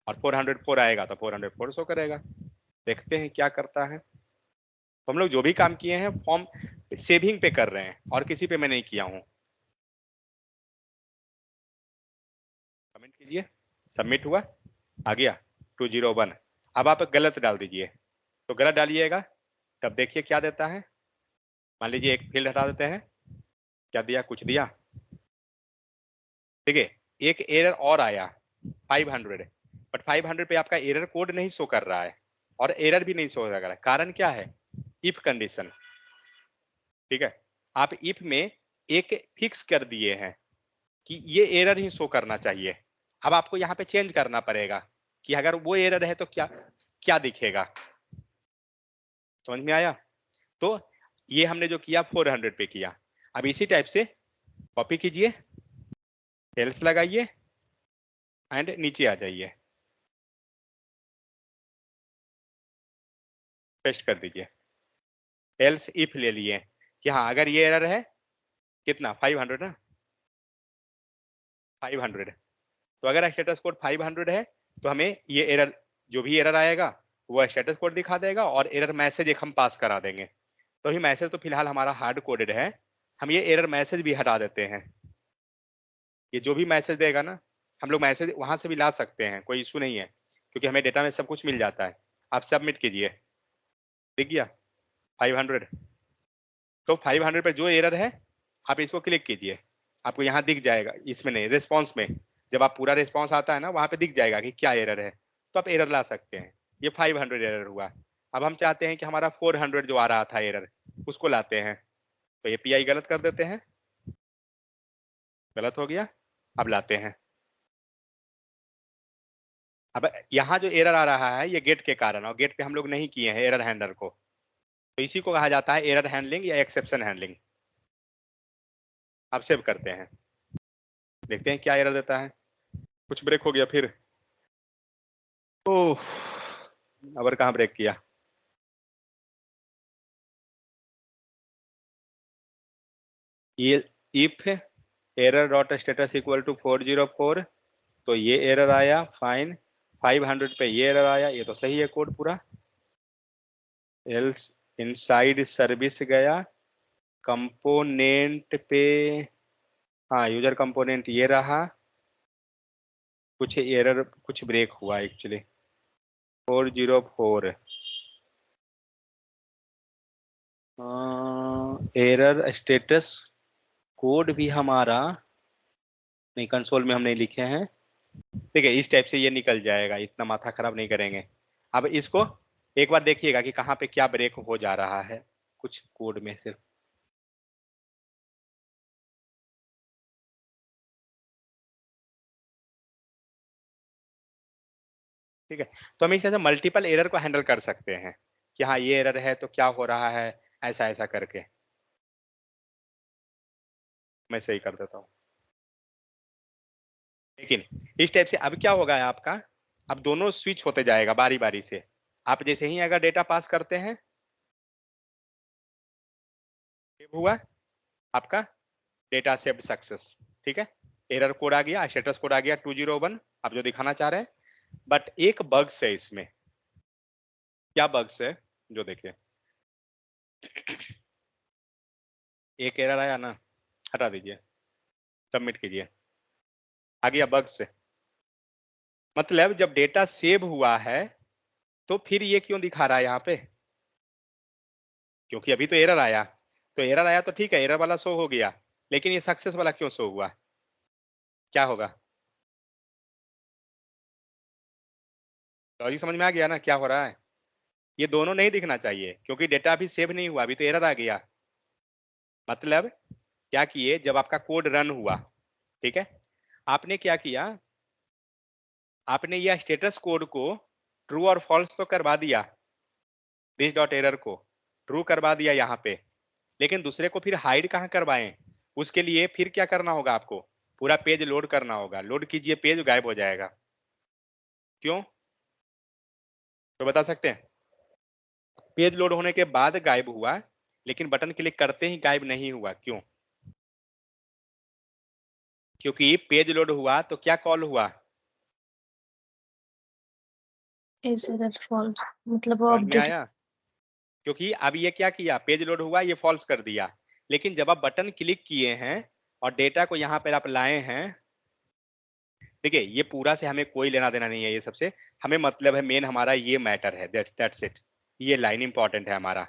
और 404 आएगा तो 404 शो करेगा। देखते हैं क्या करता है। तो हम लोग जो भी काम किए हैं फॉर्म सेविंग पे कर रहे हैं और किसी पे मैं नहीं किया हूं। कमेंट कीजिए, सबमिट हुआ, आ गया 201। अब आप गलत डाल दीजिए, तो गलत डालिएगा, तब देखिए क्या देता है। मान लीजिए एक फील्ड हटा देते हैं, क्या दिया, कुछ दिया, ठीक है। एक एरर और आया 500, बट 500 पे आपका एरर कोड नहीं शो कर रहा है और एरर भी नहीं शो कर रहा है। कारण क्या है, इफ कंडीशन, ठीक है। आप इफ में एक फिक्स कर दिए हैं कि ये एरर ही शो करना चाहिए। अब आपको यहाँ पे चेंज करना पड़ेगा कि अगर वो एरर है तो क्या क्या दिखेगा। समझ में आया? तो ये हमने जो किया 400 पे किया। अब इसी टाइप से कॉपी कीजिए, एल्स लगाइए एंड नीचे आ जाइए, पेस्ट कर दीजिए। एल्स इफ ले लिए कि हाँ अगर ये एरर है कितना 500 ना, 500। तो अगर स्टेटस कोड 500 है तो हमें ये एरर, जो भी एरर आएगा वो स्टेटस कोड दिखा देगा और एरर मैसेज एक हम पास करा देंगे। तो ये मैसेज तो फिलहाल हमारा हार्ड कोडेड है, हम ये एरर मैसेज भी हटा देते हैं। ये जो भी मैसेज देगा ना, हम लोग मैसेज वहां से भी ला सकते हैं, कोई इशू नहीं है, क्योंकि हमें डेटा में सब कुछ मिल जाता है। आप सबमिट कीजिए, दिख गया 500। तो 500 पे जो एरर है आप इसको क्लिक कीजिए, आपको यहाँ दिख जाएगा, इसमें नहीं रिस्पॉन्स में, जब आप पूरा रिस्पॉन्स आता है ना वहां पे दिख जाएगा कि क्या एरर है, तो आप एरर ला सकते हैं। ये 500 एरर हुआ। अब हम चाहते हैं कि हमारा 400 जो आ रहा था एरर उसको लाते हैं, तो एपीआई गलत कर देते हैं, गलत हो गया, अब लाते हैं। अब यहाँ जो एरर आ रहा है ये गेट के कारण, और गेट पे हम लोग नहीं किए हैं एरर हैंडलर को, तो इसी को कहा जाता है एरर हैंडलिंग या एक्सेप्शन हैंडलिंग। अब सेव करते हैं, देखते हैं क्या एरर देता है। कुछ ब्रेक हो गया फिर, ओह अब कहाँ ब्रेक किया। ये if error dot status equal to 404, तो ये एरर आया, फाइन। 500 पे ये एरर आया, ये तो सही है कोड पूरा। एल्स इनसाइड सर्विस गया, कंपोनेंट पे, हाँ यूजर कंपोनेंट ये रहा, कुछ एरर कुछ ब्रेक हुआ एक्चुअली 404। एरर स्टेटस कोड भी हमारा नहीं, कंसोल में हम नहीं लिखे हैं। ठीक है, इस टाइप से ये निकल जाएगा, इतना माथा खराब नहीं करेंगे। अब इसको एक बार देखिएगा कि कहाँ पे क्या ब्रेक हो जा रहा है, कुछ कोड में सिर्फ। ठीक है, तो हम इस तरह से मल्टीपल एरर को हैंडल कर सकते हैं कि हाँ ये एरर है तो क्या हो रहा है, ऐसा ऐसा करके। मैं सही कर देता हूँ, लेकिन इस टाइप से अब क्या होगा आपका, अब दोनों स्विच होते जाएगा बारी बारी से। आप जैसे ही अगर डेटा पास करते हैं, सेव हुआ आपका डेटा सेव्ड सक्सेस, ठीक है, एरर कोड आ गया, स्टेटस कोड आ गया 201, आप जो दिखाना चाह रहे हैं। बट एक बग्स है इसमें, क्या बग्स है जो देखिए, एक एरर आया ना, हटा दीजिए, सबमिट कीजिए, आ गया बग्स से। मतलब जब डेटा सेव हुआ है तो फिर ये क्यों दिखा रहा है यहाँ पे, क्योंकि अभी तो एरर आया, तो एरर आया तो ठीक है, एरर वाला शो हो गया, लेकिन ये सक्सेस वाला क्यों शो हुआ, क्या होगा। तो अभी समझ में आ गया ना क्या हो रहा है। ये दोनों नहीं दिखना चाहिए क्योंकि डेटा अभी सेव नहीं हुआ, अभी तो एरर आ गया। मतलब क्या किए, जब आपका कोड रन हुआ, ठीक है, आपने क्या किया, आपने यह स्टेटस कोड को ट्रू और फॉल्स तो करवा दिया, दिस डॉट एरर को ट्रू करवा दिया यहाँ पे, लेकिन दूसरे को फिर हाइड कहाँ करवाएं, उसके लिए फिर क्या करना होगा, आपको पूरा पेज लोड करना होगा। लोड कीजिए, पेज गायब हो जाएगा। क्यों, तो बता सकते हैं। पेज लोड होने के बाद गायब हुआ, लेकिन बटन क्लिक करते ही गायब नहीं हुआ, क्यों, क्योंकि पेज लोड हुआ तो क्या कॉल हुआ, इज एरर फॉल्स, मतलब वो समझ में अपडेट। आया। क्योंकि अब ये क्या किया, पेज लोड हुआ, ये फॉल्स कर दिया, लेकिन जब आप बटन क्लिक किए हैं और डेटा को यहाँ पर आप लाए हैं, देखिए ये पूरा से हमें कोई लेना देना नहीं है, ये सबसे हमें मतलब है, मेन हमारा ये मैटर है, दैट्स इट, ये लाइन इंपॉर्टेंट है हमारा।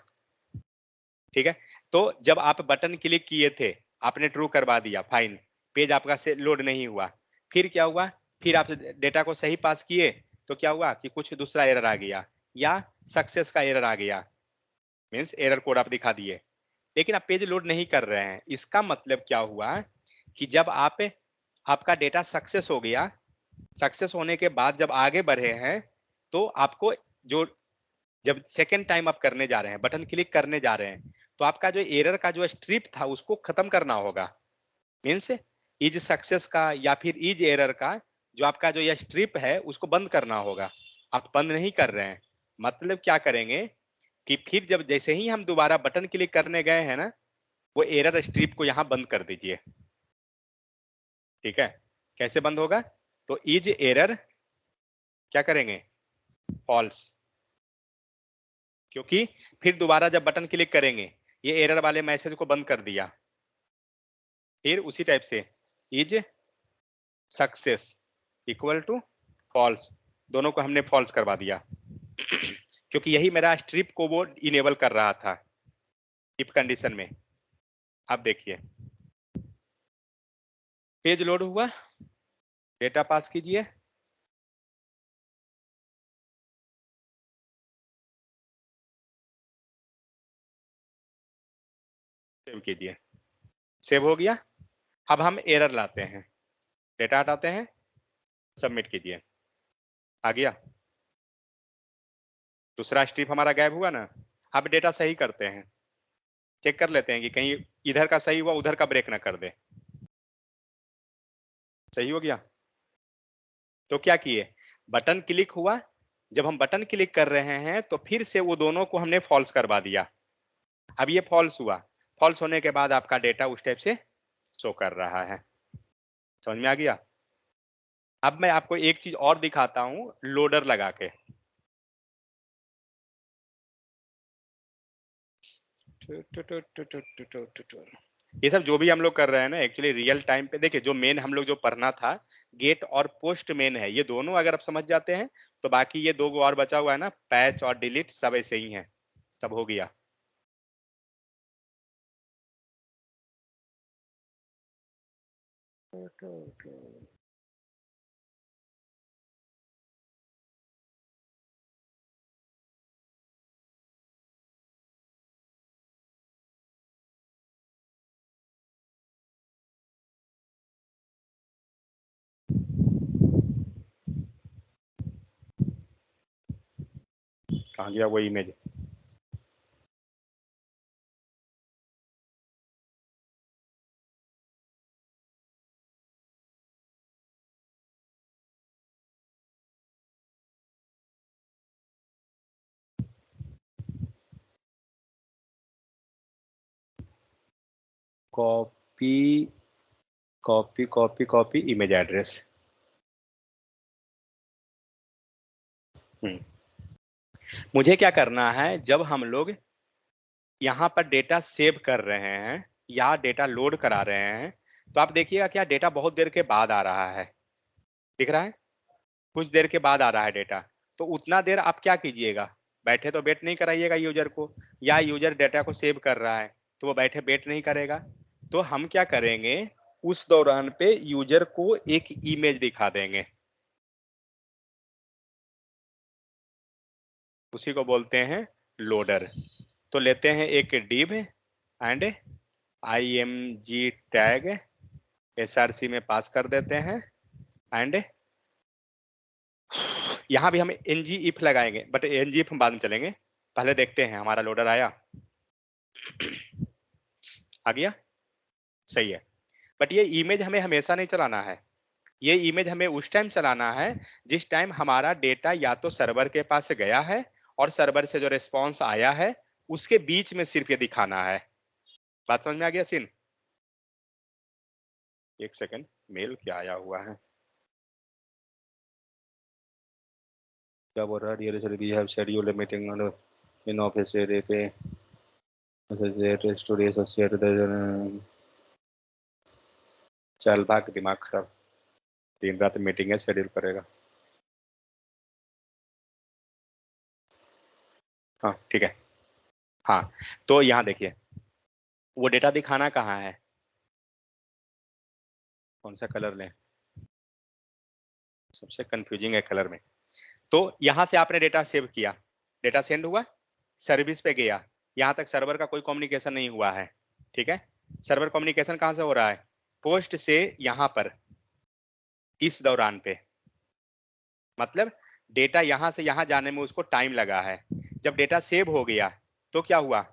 ठीक है, तो जब आप बटन क्लिक किए थे, आपने ट्रू करवा दिया, फाइन, पेज आपका से लोड नहीं हुआ, फिर क्या हुआ, फिर आप डेटा को सही पास किए तो क्या हुआ कि कुछ दूसरा एरर आ गया या सक्सेस का एरर आ गया, मीन्स एरर कोड आप दिखा दिए, लेकिन आप पेज लोड नहीं कर रहे हैं। इसका मतलब क्या हुआ कि जब आपका डेटा सक्सेस हो गया, सक्सेस होने के बाद जब आगे बढ़े हैं तो आपको जो जब सेकेंड टाइम आप करने जा रहे हैं, बटन क्लिक करने जा रहे हैं, तो आपका जो एरर का जो स्ट्रिप था उसको खत्म करना होगा। मीन्स इज सक्सेस का या फिर इज एरर का जो आपका जो यह स्ट्रिप है उसको बंद करना होगा। आप बंद नहीं कर रहे हैं, मतलब क्या करेंगे कि फिर जब जैसे ही हम दोबारा बटन क्लिक करने गए हैं ना, वो एरर स्ट्रिप को यहां बंद कर दीजिए। ठीक है, कैसे बंद होगा? तो इज एरर क्या करेंगे? फॉल्स, क्योंकि फिर दोबारा जब बटन क्लिक करेंगे ये एरर वाले मैसेज को बंद कर दिया। फिर उसी टाइप से is success equal to false, दोनों को हमने फॉल्स करवा दिया क्योंकि यही मेरा स्ट्रिप को वो इनेबल कर रहा था इफ कंडीशन में। अब देखिए पेज लोड हुआ, डेटा पास कीजिए, सेव कीजिए, सेव हो गया। अब हम एरर लाते हैं, डेटा हटाते हैं, सबमिट कीजिए, आ गया। दूसरा स्ट्रिप हमारा गायब हुआ ना। अब डेटा सही करते हैं, चेक कर लेते हैं कि कहीं इधर का सही हुआ उधर का ब्रेक ना कर दे। सही हो गया तो क्या किए, बटन क्लिक हुआ, जब हम बटन क्लिक कर रहे हैं तो फिर से वो दोनों को हमने फॉल्स करवा दिया। अब ये फॉल्स हुआ, फॉल्स होने के बाद आपका डेटा उस टाइप से शो कर रहा है। समझ में आ गया? अब मैं आपको एक चीज और दिखाता हूं लोडर लगा के। ये सब जो भी हम लोग कर रहे हैं ना एक्चुअली रियल टाइम पे, देखिए जो मेन हम लोग जो पढ़ना था गेट और पोस्ट मेन है, ये दोनों अगर आप समझ जाते हैं तो बाकी ये दो और बचा हुआ है ना पैच और डिलीट सब ऐसे ही है, सब हो गया। कहाँ गया वो image? Copy copy copy copy image address. मुझे क्या करना है, जब हम लोग यहाँ पर डेटा सेव कर रहे हैं या डेटा लोड करा रहे हैं तो आप देखिएगा क्या डेटा बहुत देर के बाद आ रहा है, दिख रहा है? कुछ देर के बाद आ रहा है डेटा। तो उतना देर आप क्या कीजिएगा, बैठे तो वेट नहीं कराइएगा यूजर को, या यूजर डेटा को सेव कर रहा है तो वो बैठे वेट नहीं करेगा। तो हम क्या करेंगे, उस दौरान पे यूजर को एक इमेज दिखा देंगे, उसी को बोलते हैं लोडर। तो लेते हैं एक div and img tag src में पास कर देते हैं एंड यहां भी हम ng if लगाएंगे, बट ng if हम बाद में चलेंगे, पहले देखते हैं हमारा लोडर आया। आ गया, सही है। बट ये इमेज हमें हमेशा नहीं चलाना है, ये इमेज हमें उस टाइम चलाना है जिस टाइम हमारा डेटा या तो सर्वर के पास गया है और सर्वर से जो रिस्पॉन्स आया है उसके बीच में सिर्फ ये दिखाना है। बात समझ में आ गया सीन? एक सेकंड, मेल क्या आया हुआ है? क्या बोल रहा है? Dear sir, we have scheduled a meeting in office area पे स्टूडियो एसोसिएटेड। चल भाग, दिमाग खराब, दिन रात मीटिंग है, शेड्यूल करेगा। हाँ ठीक है। हाँ तो यहाँ देखिए वो डेटा दिखाना कहाँ है, कौन सा कलर लें, सबसे कंफ्यूजिंग है कलर में। तो यहां से आपने डेटा सेव किया, डेटा सेंड हुआ, सर्विस पे गया, यहाँ तक सर्वर का कोई कम्युनिकेशन नहीं हुआ है, ठीक है। सर्वर कम्युनिकेशन कहाँ से हो रहा है? पोस्ट से यहाँ पर इस दौरान पे, मतलब डेटा यहाँ से यहाँ जाने में उसको टाइम लगा है। जब डेटा सेव हो गया तो क्या हुआ?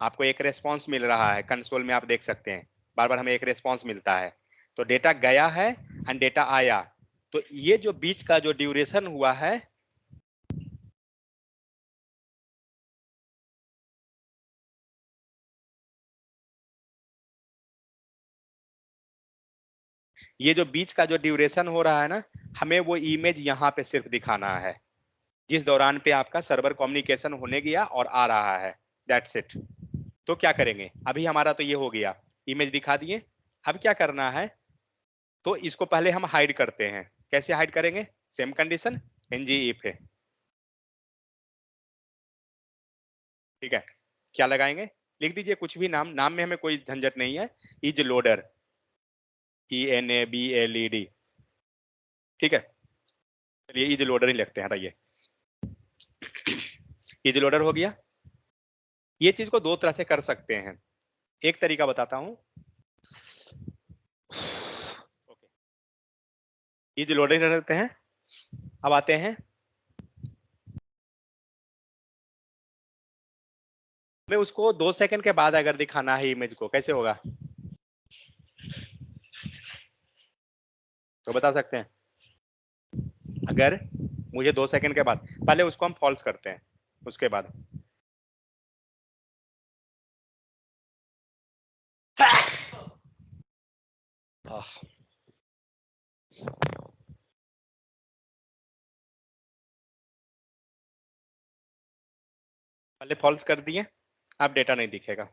आपको एक रेस्पॉन्स मिल रहा है, कंसोल में आप देख सकते हैं बार बार हमें एक रेस्पॉन्स मिलता है। तो डेटा गया है एंड डेटा आया, तो ये जो बीच का जो ड्यूरेशन हुआ है, ये जो बीच का जो ड्यूरेशन हो रहा है ना, हमें वो इमेज यहाँ पे सिर्फ दिखाना है जिस दौरान पे आपका सर्वर कम्युनिकेशन होने गया और आ रहा है, दैट्स इट। तो क्या करेंगे, अभी हमारा तो ये हो गया, इमेज दिखा दिए। अब क्या करना है, तो इसको पहले हम हाइड करते हैं। कैसे हाइड करेंगे? सेम कंडीशन ng if है, ठीक है। क्या लगाएंगे? लिख दीजिए कुछ भी नाम, नाम में हमें कोई झंझट नहीं है। इज लोडर, ENABLED, ठीक है। चलिए इज लोडर ही लिखते हैं, हटाइए। इज लोडर हो गया। ये चीज को दो तरह से कर सकते हैं, एक तरीका बताता हूं। इज लोडर रहते हैं। अब आते हैं, मैं उसको 2 सेकंड के बाद अगर दिखाना है इमेज को, कैसे होगा तो बता सकते हैं? अगर मुझे 2 सेकंड के बाद, पहले उसको हम फॉल्स करते हैं, उसके बाद पहले फॉल्स कर दिए, अब डेटा नहीं दिखेगा।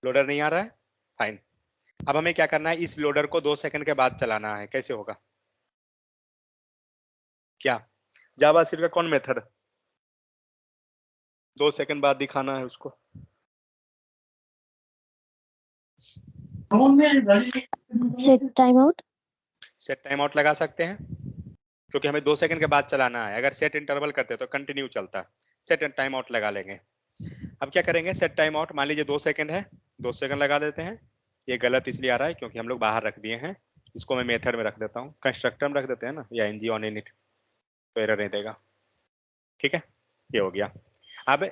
लोडर नहीं आ रहा है, फाइन। अब हमें क्या करना है, इस लोडर को 2 सेकंड के बाद चलाना है। कैसे होगा? क्या जावास्क्रिप्ट का कौन मेथड? 2 सेकंड बाद दिखाना है उसको। Set time out. Set time out लगा सकते हैं, क्योंकि हमें 2 सेकंड के बाद चलाना है। अगर सेट इंटरवल करते तो कंटिन्यू चलता, सेट टाइम आउट लगा लेंगे। अब क्या करेंगे, सेट टाइम आउट मान लीजिए 2 सेकंड है, 2 सेकंड लगा देते हैं। ये गलत इसलिए आ रहा है क्योंकि हम लोग बाहर रख दिए हैं, इसको मैं मेथड में रख देता हूँ, कंस्ट्रक्टर में रख देते हैं ना, या ng on init, तो एरर नहीं देगा, ठीक है। ये हो गया। अब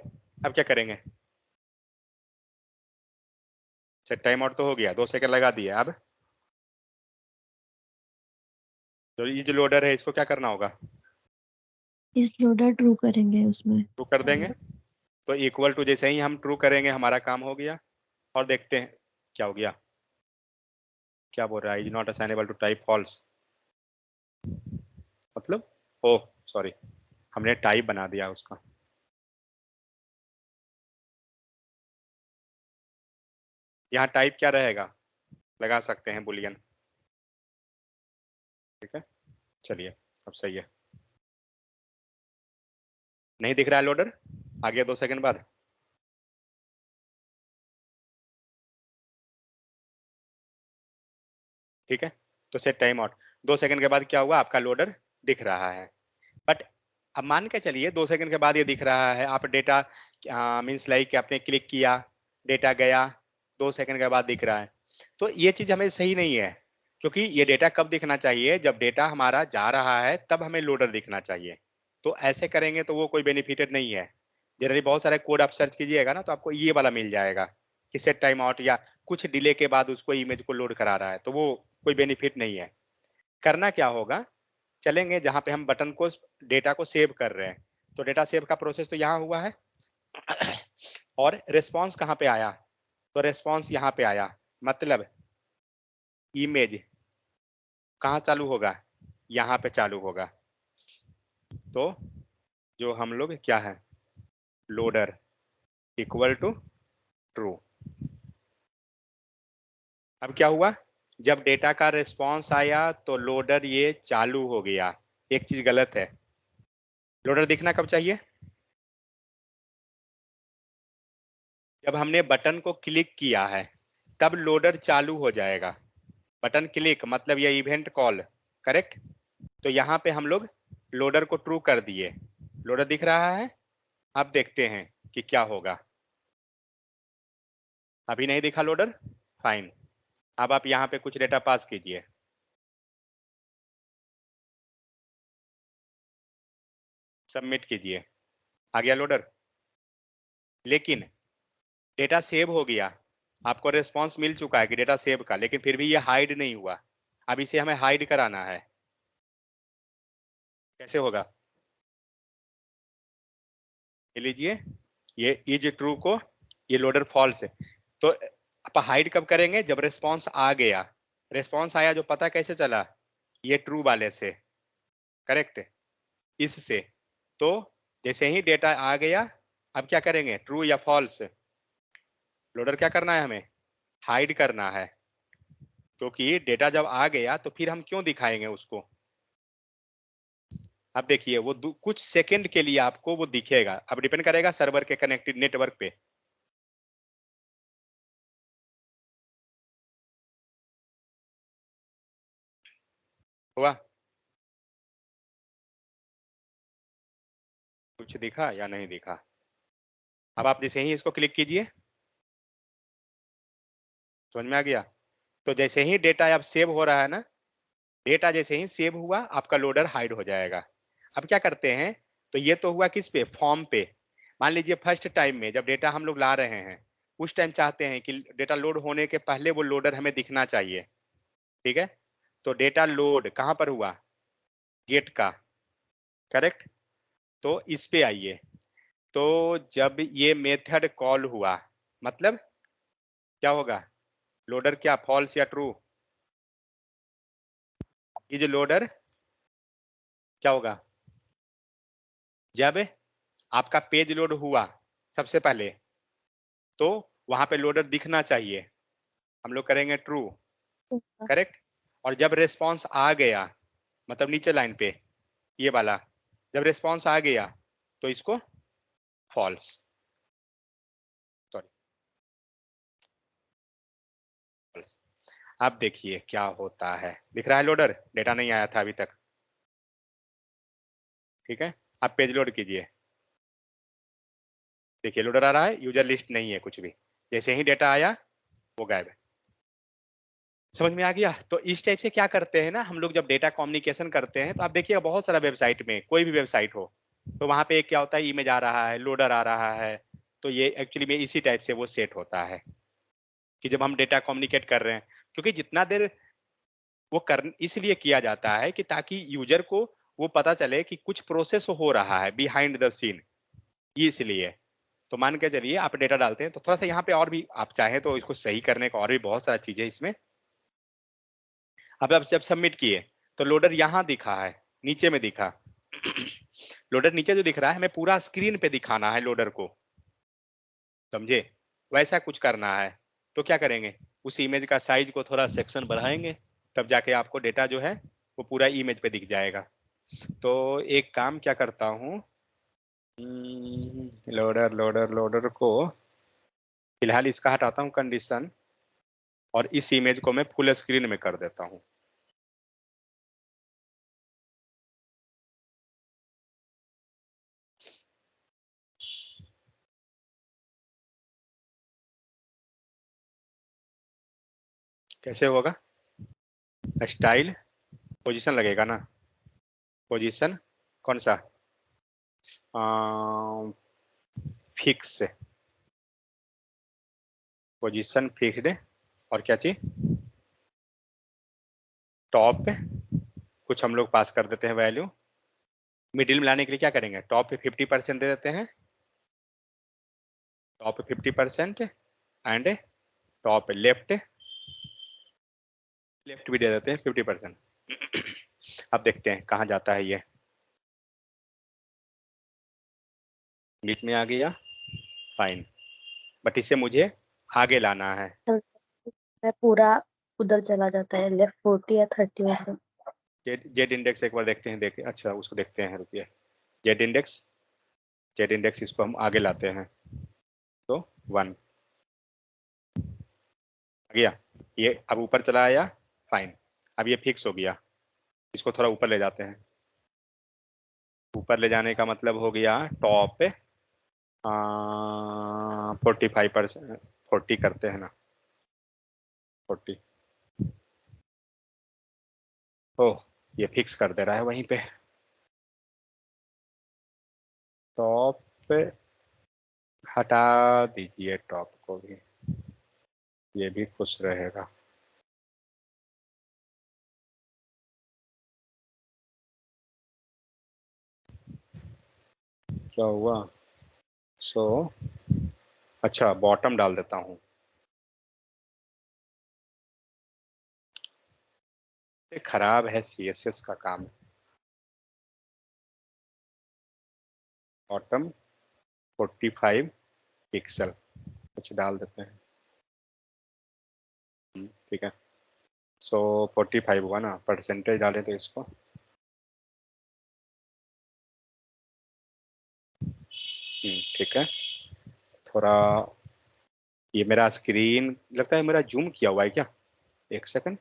क्या करेंगे, सेट टाइम आउट तो हो गया, 2 सेकंड लगा दिया। अब जो इज लोडर है इसको क्या करना होगा, इस लोडर ट्रू करेंगे, उसमें ट्रू कर देंगे। तो इक्वल टू जैसे ही हम ट्रू करेंगे हमारा काम हो गया। और देखते हैं क्या हो गया, क्या बोल रहा है, is not assignable to type false, मतलब ओह सॉरी, हमने टाइप बना दिया उसका। यहाँ टाइप क्या रहेगा, लगा सकते हैं बुलियन, ठीक है। चलिए अब सही है, नहीं दिख रहा है लोडर, आ गया 2 सेकंड बाद। ठीक है, तो सेट टाइम आउट, 2 सेकंड के बाद क्या हुआ, आपका लोडर दिख रहा है। बट अब मान के चलिए 2 सेकंड के बाद ये दिख रहा है, आप डेटा मीन्स लाइक आपने क्लिक किया, डेटा गया, 2 सेकंड के बाद दिख रहा है। तो ये चीज हमें सही नहीं है, क्योंकि ये डेटा कब दिखना चाहिए, जब डेटा हमारा जा रहा है तब हमें लोडर दिखना चाहिए। तो ऐसे करेंगे तो वो कोई बेनिफिटेड नहीं है। जनरली बहुत सारे कोड आप सर्च कीजिएगा ना, तो आपको ये वाला मिल जाएगा कि सेट टाइम आउट या कुछ डिले के बाद उसको इमेज को लोड करा रहा है, तो वो कोई बेनिफिट नहीं है। करना क्या होगा, चलेंगे जहां पे हम बटन को, डेटा को सेव कर रहे हैं, तो डेटा सेव का प्रोसेस तो यहाँ हुआ है और रिस्पॉन्स कहाँ पे आया, तो रिस्पॉन्स यहाँ पे आया, मतलब इमेज कहाँ चालू होगा, यहाँ पे चालू होगा। तो जो हम लोग क्या है, लोडर इक्वल टू ट्रू। अब क्या हुआ, जब डेटा का रिस्पॉन्स आया तो लोडर ये चालू हो गया। एक चीज गलत है, लोडर दिखना कब चाहिए, जब हमने बटन को क्लिक किया है तब लोडर चालू हो जाएगा। बटन क्लिक मतलब ये इवेंट कॉल, करेक्ट। तो यहाँ पे हम लोग लोडर को ट्रू कर दिए, लोडर दिख रहा है। अब देखते हैं कि क्या होगा। अभी नहीं दिखा लोडर, फाइन। अब आप यहाँ पे कुछ डेटा पास कीजिए। सबमिट कीजिए, आ गया लोडर। लेकिन डेटा सेव हो गया, आपको रिस्पॉन्स मिल चुका है कि डेटा सेव का, लेकिन फिर भी ये हाइड नहीं हुआ। अब इसे हमें हाइड कराना है। कैसे होगा, ये लीजिए, ये इज ट्रू को ये लोडर फॉल्स है। तो आप हाइड कब करेंगे, जब रिस्पॉन्स आ गया। रिस्पॉन्स आया जो पता कैसे चला, ये ट्रू वाले से, करेक्ट, इससे। तो जैसे ही डेटा आ गया, अब क्या करेंगे, ट्रू या फॉल्स, लोडर क्या करना है, हमें हाइड करना है। क्योंकि डेटा जब आ गया तो फिर हम क्यों दिखाएंगे उसको। अब देखिए वो कुछ सेकंड के लिए आपको वो दिखेगा। अब डिपेंड करेगा सर्वर के कनेक्टेड नेटवर्क पे। हुआ, कुछ दिखा या नहीं दिखा। अब आप जैसे ही इसको क्लिक कीजिए, समझ में आ गया। तो जैसे ही डेटा अब सेव हो रहा है ना, डेटा जैसे ही सेव हुआ आपका लोडर हाइड हो जाएगा। अब क्या करते हैं, तो ये तो हुआ किस पे, फॉर्म पे। मान लीजिए फर्स्ट टाइम में जब डेटा हम लोग ला रहे हैं, उस टाइम चाहते हैं कि डेटा लोड होने के पहले वो लोडर हमें दिखना चाहिए। ठीक है, तो डेटा लोड कहाँ पर हुआ, गेट का, करेक्ट। तो इस पे आइए। तो जब ये मेथड कॉल हुआ, मतलब क्या होगा, लोडर क्या फॉल्स या ट्रू, इज लोडर क्या होगा, जब आपका पेज लोड हुआ सबसे पहले तो वहां पे लोडर दिखना चाहिए, हम लोग करेंगे ट्रू, करेक्ट। और जब रिस्पॉन्स आ गया, मतलब नीचे लाइन पे ये वाला, जब रिस्पॉन्स आ गया तो इसको फॉल्स, सॉरी फॉल्स। अब देखिए क्या होता है, दिख रहा है लोडर, डेटा नहीं आया था अभी तक। ठीक है, आप पेज लोड कीजिए, देखिए लोडर आ रहा है, यूजर लिस्ट नहीं है कुछ भी। जैसे ही डेटा आया वो गायब है। समझ में आ गया। तो इस टाइप से क्या करते हैं ना हम लोग, जब डेटा कम्युनिकेशन करते हैं तो आप देखिएगा बहुत सारा वेबसाइट में, कोई भी वेबसाइट हो, तो वहां पे क्या होता है, इमेज आ रहा है, लोडर आ रहा है। तो ये एक्चुअली में इसी टाइप से वो सेट होता है कि जब हम डेटा कम्युनिकेट कर रहे हैं, क्योंकि जितना देर वो कर इसलिए किया जाता है कि ताकि यूजर को वो पता चले कि कुछ प्रोसेस हो रहा है बिहाइंड द सीन, इसलिए। तो मान के चलिए आप डेटा डालते हैं, तो थोड़ा सा यहाँ पे और भी आप चाहें तो इसको सही करने का और भी बहुत सारा चीजें इसमें। अब आप जब सबमिट किए तो लोडर यहाँ दिखा है, नीचे में दिखा। लोडर नीचे जो दिख रहा है हमें पूरा स्क्रीन पे दिखाना है लोडर को, समझे, वैसा कुछ करना है। तो क्या करेंगे, उस इमेज का साइज को थोड़ा सेक्शन बढ़ाएंगे, तब जाके आपको डेटा जो है वो पूरा इमेज पे दिख जाएगा। तो एक काम क्या करता हूँ, लोडर लोडर लोडर को फिलहाल इसका हटाता हूँ कंडीशन, और इस इमेज को मैं फुल स्क्रीन में कर देता हूँ। कैसे होगा, स्टाइल पोजीशन लगेगा ना, पोजीशन कौन सा, फिक्स, पोजीशन फिक्स्ड, और क्या चीज, टॉप पे कुछ हम लोग पास कर देते हैं वैल्यू। मिडिल में लाने के लिए क्या करेंगे, टॉप पे 50% दे देते हैं, टॉप पे 50% एंड टॉप पे लेफ्ट, लेफ्ट भी दे देते हैं 50%। अब देखते हैं कहाँ जाता है ये, बीच में आ गया, फाइन। बट इसे मुझे आगे लाना है। मैं पूरा उधर चला जाता है, लेफ्ट 40 या 30 वैसे। जेड इंडेक्स एक बार देखते हैं, देखे अच्छा उसको देखते हैं, रुकिए। जेड इंडेक्स, जेड इंडेक्स इसको हम आगे लाते हैं, तो 1 आ गया, ये अब ऊपर चला आया, फाइन। अब ये फिक्स हो गया, इसको थोड़ा ऊपर ले जाते हैं, ऊपर ले जाने का मतलब हो गया टॉप 45%, 40 करते हैं ना, 40। ओह, ये फिक्स कर दे रहा है वहीं पे। टॉप पे हटा दीजिए, टॉप को भी, ये भी खुश रहेगा। क्या हुआ? सो अच्छा, बॉटम डाल देता हूँ। ये खराब है CSS का काम। बॉटम 45 पिक्सल कुछ डाल देते हैं। ठीक है, सो 45 हुआ ना, परसेंटेज डाले तो इसको। ठीक है, थोड़ा ये मेरा स्क्रीन लगता है मेरा जूम किया हुआ है क्या? एक सेकंड।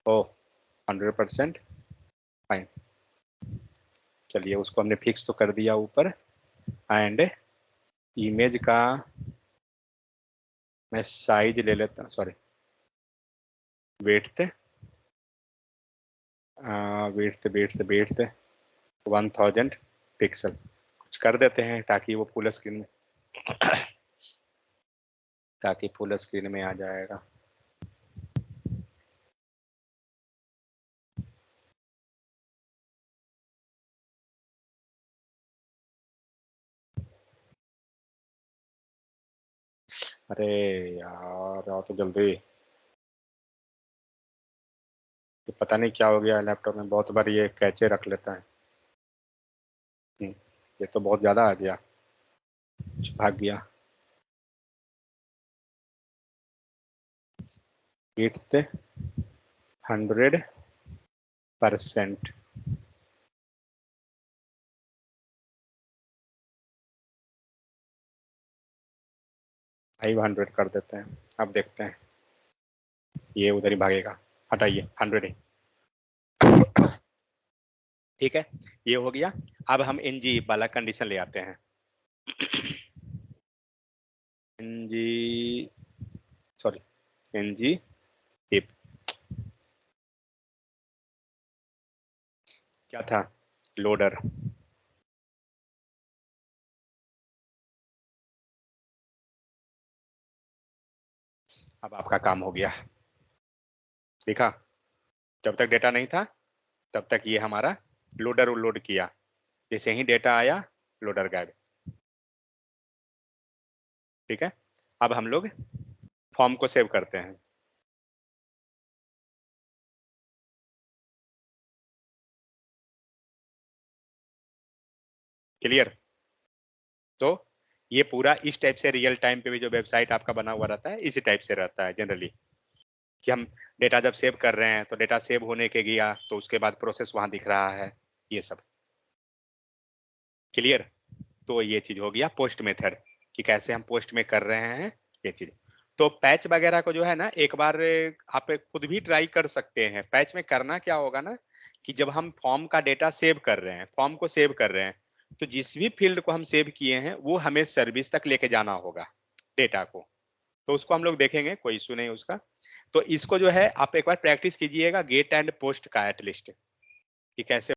ओह, 100% फाइन। चलिए, उसको हमने फिक्स तो कर दिया ऊपर। एंड इमेज का मैं साइज ले लेता हूँ, सॉरी वेट 1000 पिक्सल कुछ कर देते हैं ताकि वो फुल स्क्रीन में ताकि फुल स्क्रीन में आ जाएगा। अरे यार, आओ तो जल्दी। ये पता नहीं क्या हो गया लैपटॉप में, बहुत बार ये कैचे रख लेता है। ये तो बहुत ज़्यादा आ गया, कुछ भाग गया। विड्थ 100%। 500 कर देते हैं। अब देखते हैं, ये उधर ही भागेगा। हटाइए, 100 ही। ठीक है, ये हो गया। अब हम NG वाला कंडीशन ले आते हैं। NG, सॉरी, NG इफ क्या था? लोडर। अब आपका काम हो गया। देखा, जब तक डेटा नहीं था तब तक ये हमारा लोडर लोड किया, जैसे ही डेटा आया लोडर गायब। ठीक है, अब हम लोग फॉर्म को सेव करते हैं। क्लियर? तो ये पूरा इस टाइप से रियल टाइम पे भी जो वेबसाइट आपका बना हुआ रहता है इसी टाइप से रहता है जनरली, कि हम डेटा जब सेव कर रहे हैं तो डेटा सेव होने के गया तो उसके बाद प्रोसेस वहां दिख रहा है, ये सब। क्लियर? तो ये चीज हो गया पोस्ट मेथड, कि कैसे हम पोस्ट में कर रहे हैं ये चीज। तो पैच वगैरह को जो है ना, एक बार आप खुद भी ट्राई कर सकते हैं। पैच में करना क्या होगा ना, कि जब हम फॉर्म का डेटा सेव कर रहे हैं, फॉर्म को सेव कर रहे हैं, तो जिस भी फील्ड को हम सेव किए हैं वो हमें सर्विस तक लेके जाना होगा डेटा को। तो उसको हम लोग देखेंगे, कोई इशू नहीं उसका। तो इसको जो है आप एक बार प्रैक्टिस कीजिएगा, गेट एंड पोस्ट का एटलीस्ट, कि कैसे